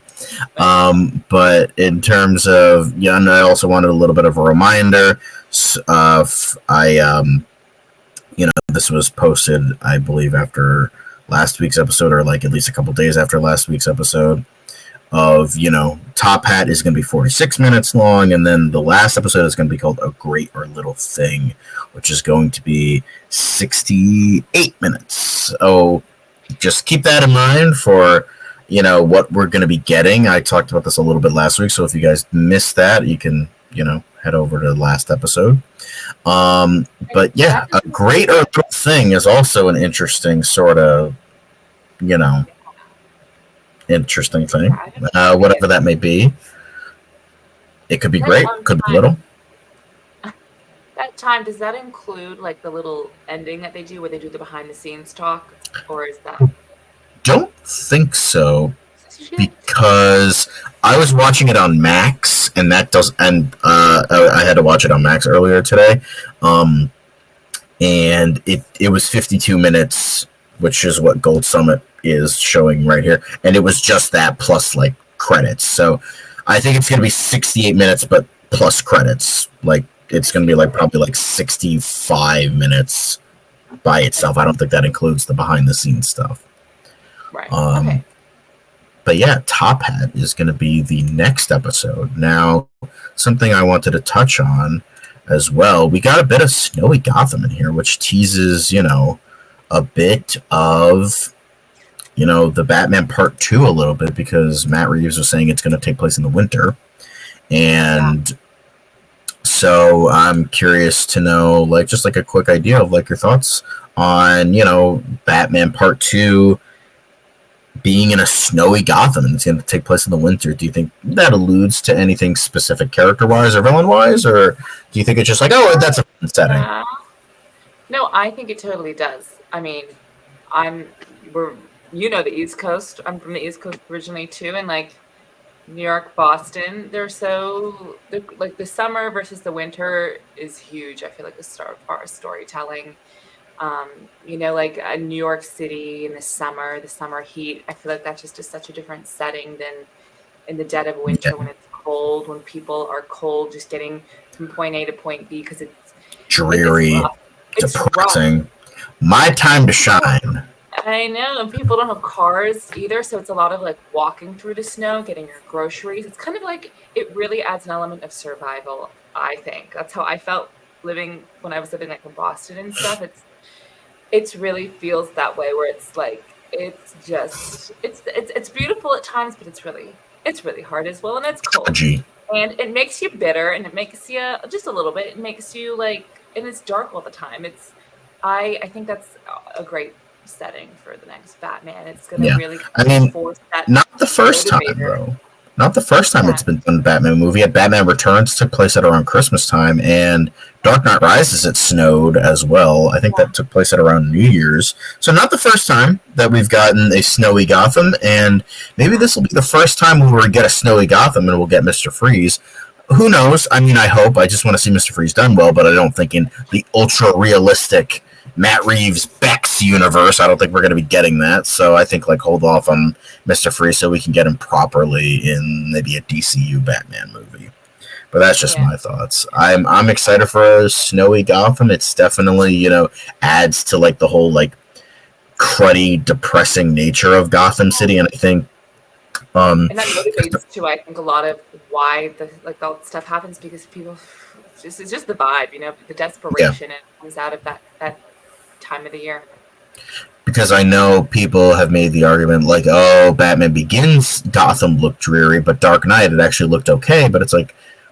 But in terms of and I also wanted a little bit of a reminder. This was posted, I believe, after last week's episode, or like at least a couple days after last week's episode. Of Top Hat is going to be 46 minutes long, and then the last episode is going to be called A Great or Little Thing, which is going to be 68 minutes. So just keep that in mind for what we're going to be getting. I talked about this a little bit last week, so if you guys missed that, you can head over to the last episode. But yeah, A Great or Little Thing is also an interesting sort of interesting thing, whatever that may be. It could be great, could be little. That time, does that include like the little ending that they do where they do the behind the scenes talk, or is that? Don't think so, because I was watching it on Max, and I had to watch it on Max earlier today, and it was 52 minutes, which is what Gold Summit is showing right here, and it was just that plus like credits. So I think it's going to be 68 minutes, but plus credits. Like it's going to be like probably like 65 minutes by itself. I don't think that includes the behind the scenes stuff. Right. Okay. But yeah, Top Hat is going to be the next episode. Now, something I wanted to touch on as well. We got a bit of Snowy Gotham in here, which teases, a bit of the Batman Part 2 a little bit, because Matt Reeves was saying it's going to take place in the winter. And so I'm curious to know, like, just like a quick idea of like your thoughts on, Batman Part 2 being in a snowy Gotham and it's going to take place in the winter. Do you think that alludes to anything specific character-wise or villain-wise, or do you think it's just like, oh, that's a fun setting? Yeah. No, I think it totally does. I mean, we're the East Coast. I'm from the East Coast originally too, and like New York, Boston, they're like the summer versus the winter is huge. I feel like as far as storytelling. Like a New York City in the summer heat. I feel like that just is such a different setting than in the dead of winter when it's cold, when people are cold, just getting from point A to point B because it's dreary, depressing. My time to shine. I know, and people don't have cars either, so it's a lot of like walking through the snow, getting your groceries. It's kind of like it really adds an element of survival. I think that's how I felt when I was living like in Boston and stuff. It's really feels that way where it's like it's beautiful at times, but it's really hard as well, and it's cold. And it makes you bitter, and it makes you just a little bit. It makes you like, and it's dark all the time. I think that's a great setting for the next Batman. It's going to really force that. Not the first time, bro. Not the first time it's been done in a Batman movie. Batman Returns took place at around Christmas time, and Dark Knight Rises, it snowed as well. I think that took place at around New Year's. So not the first time that we've gotten a snowy Gotham, and maybe this will be the first time we will get a snowy Gotham and we'll get Mr. Freeze. Who knows? I mean, I hope. I just want to see Mr. Freeze done well, but I don't think in the ultra-realistic Matt Reeves BECS universe, I don't think we're going to be getting that. So I think hold off on Mr. Freeze so we can get him properly in maybe a DCU Batman movie. But that's just my thoughts. I'm excited for a snowy Gotham. It's definitely, adds to the whole cruddy, depressing nature of Gotham City, and I think and that motivates too. I think a lot of why all that stuff happens because people it's just the vibe, the desperation it comes out of that time of the year. Because I know people have made the argument Batman Begins Gotham looked dreary, but Dark Knight it actually looked okay. But it's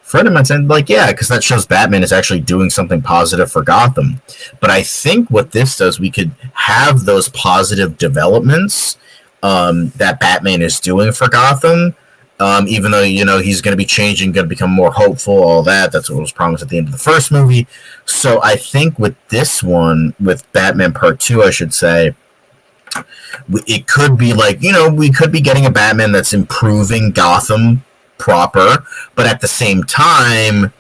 friend of mine said because that shows Batman is actually doing something positive for Gotham. But I think what this does, we could have those positive developments that Batman is doing for Gotham. Even though, he's going to be changing, going to become more hopeful, all that. That's what was promised at the end of the first movie. So I think with this one, with Batman Part 2, I should say, it could be we could be getting a Batman that's improving Gotham proper, but at the same time,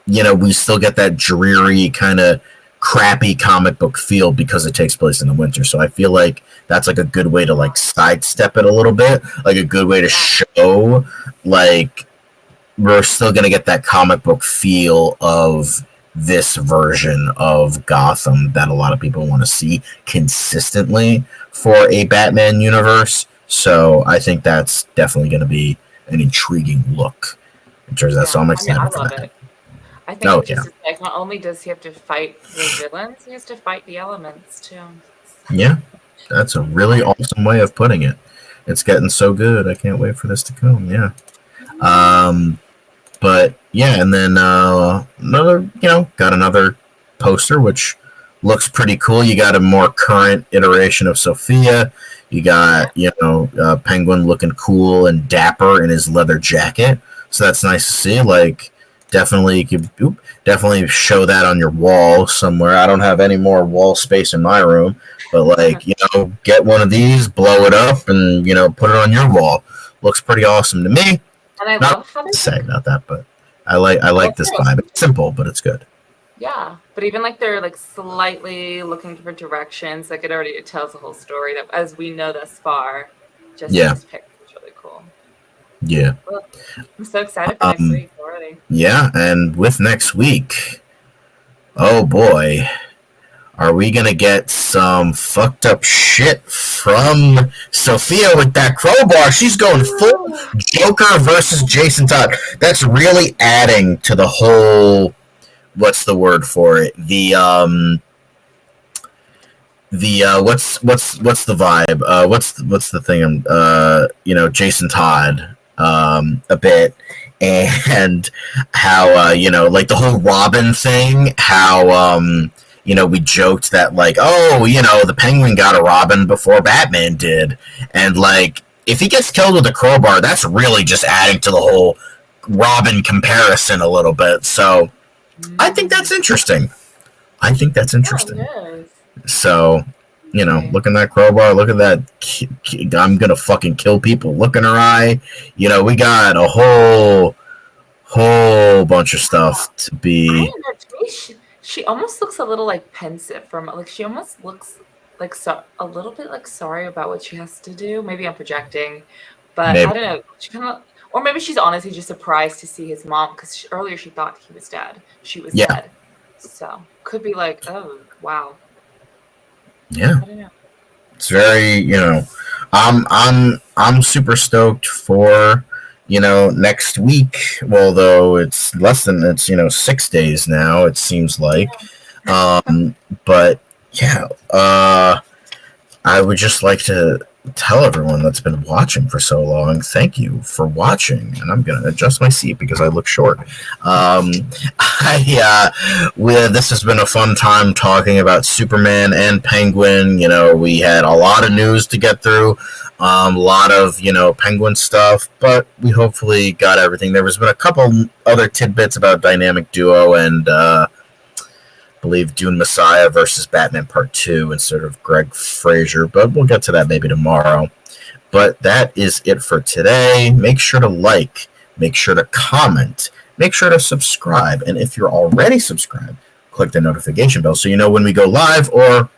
we still get that dreary kind of crappy comic book feel because it takes place in the winter. So I feel like that's a good way to sidestep it a little bit, a good way to show we're still going to get that comic book feel of this version of Gotham that a lot of people want to see consistently for a Batman universe. So I think that's definitely going to be an intriguing look in terms of that. So I'm excited for that. I think not only does he have to fight the villains, he has to fight the elements too. Yeah, that's a really awesome way of putting it. It's getting so good. I can't wait for this to come. Yeah. But yeah, and then got another poster which looks pretty cool. You got a more current iteration of Sophia. You got Penguin looking cool and dapper in his leather jacket. So that's nice to see. Definitely show that on your wall somewhere. I don't have any more wall space in my room, but get one of these, blow it up, and put it on your wall. Looks pretty awesome to me. And I love how they say about that, but I like this vibe. It's simple, but it's good. Yeah, but even they're slightly looking for directions, it tells the whole story that as we know thus far. Just this picture is really cool. Yeah. Well, I'm so excited for next week already. Yeah, and with next week, oh boy, are we gonna get some fucked up shit from Sophia with that crowbar? She's going full Joker versus Jason Todd. That's really adding to the whole. What's the word for it? What's the vibe? What's the thing? Jason Todd. A bit, and how the whole Robin thing, how we joked that, like, oh, the Penguin got a Robin before Batman did. And, like, if he gets killed with a crowbar, that's really just adding to the whole Robin comparison a little bit. So I think that's interesting. Yeah, it is. So, look at that crowbar, look at that, I'm gonna fucking kill people, look in her eye. We got a whole bunch of stuff to I be. don't know. To me, she almost looks a little like pensive like she almost looks like a little bit like sorry about what she has to do. Maybe I'm projecting, but Maybe. I don't know. She kind of, or maybe she's honestly just surprised to see his mom because earlier she thought he was dead. She was Yeah. dead, so could be like, oh wow. Yeah. I don't know. It's very, I'm super stoked for, next week. Well, though it's 6 days now, it seems like. But yeah, I would just like to tell everyone that's been watching for so long, thank you for watching. And I'm gonna adjust my seat because I look short. This has been a fun time talking about Superman and Penguin. We had a lot of news to get through, a lot of Penguin stuff, but we hopefully got everything. There has been a couple other tidbits about Dynamic Duo and I believe Dune Messiah versus Batman Part 2 instead of Greg Fraser, but we'll get to that maybe tomorrow. But that is it for today. Make sure to like, make sure to comment, make sure to subscribe, and if you're already subscribed, click the notification bell so you know when we go live or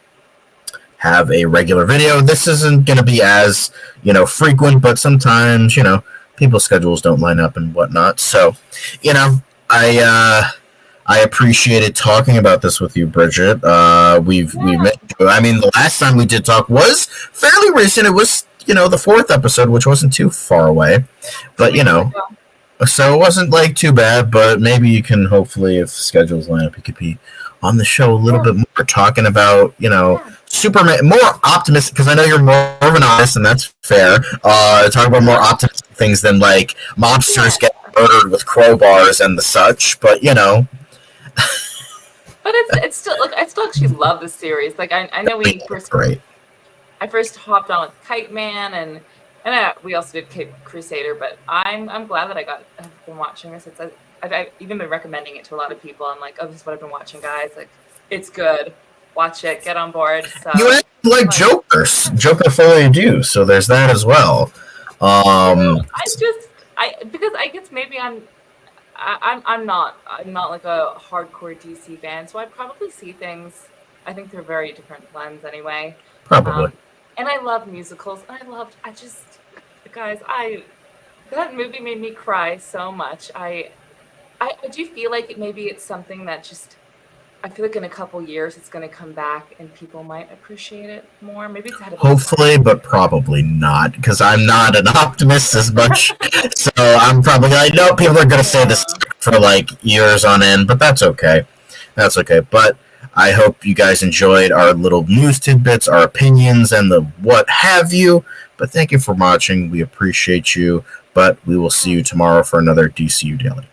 have a regular video. This isn't going to be as, frequent, but sometimes, people's schedules don't line up and whatnot. So, I appreciated talking about this with you, Bridget. We've met. I mean, the last time we did talk was fairly recent. It was, the 4th episode, which wasn't too far away. But, so it wasn't like too bad. But maybe you can, hopefully, if schedules line up, you could be on the show a little bit more, talking about, Superman, more optimistic, because I know you're more of an artist, and that's fair. Talk about more optimistic things than, like, mobsters get murdered with crowbars and the such. But, But it's still, look, I still actually love the series. Like I know I first hopped on with Kite Man and we also did Cape Crusader, but I'm glad that I've been watching this. I've even been recommending it to a lot of people. I'm like, oh, this is what I've been watching, guys. Like, it's good. Watch it. Get on board. So you actually like Joker fully do. So there's that as well. Because I guess maybe I'm not like a hardcore DC fan, so I probably see things. I think they're very different lens anyway. Probably. And I love musicals. That movie made me cry so much. I do feel like maybe it's something that just, I feel like in a couple years it's going to come back and people might appreciate it more. Maybe it's had a hopefully, but probably not, because I'm not an optimist as much. So I'm probably, I know people are going to say this for like years on end, but that's okay. That's okay. But I hope you guys enjoyed our little news tidbits, our opinions, and the what have you. But thank you for watching. We appreciate you. But we will see you tomorrow for another DCU Daily.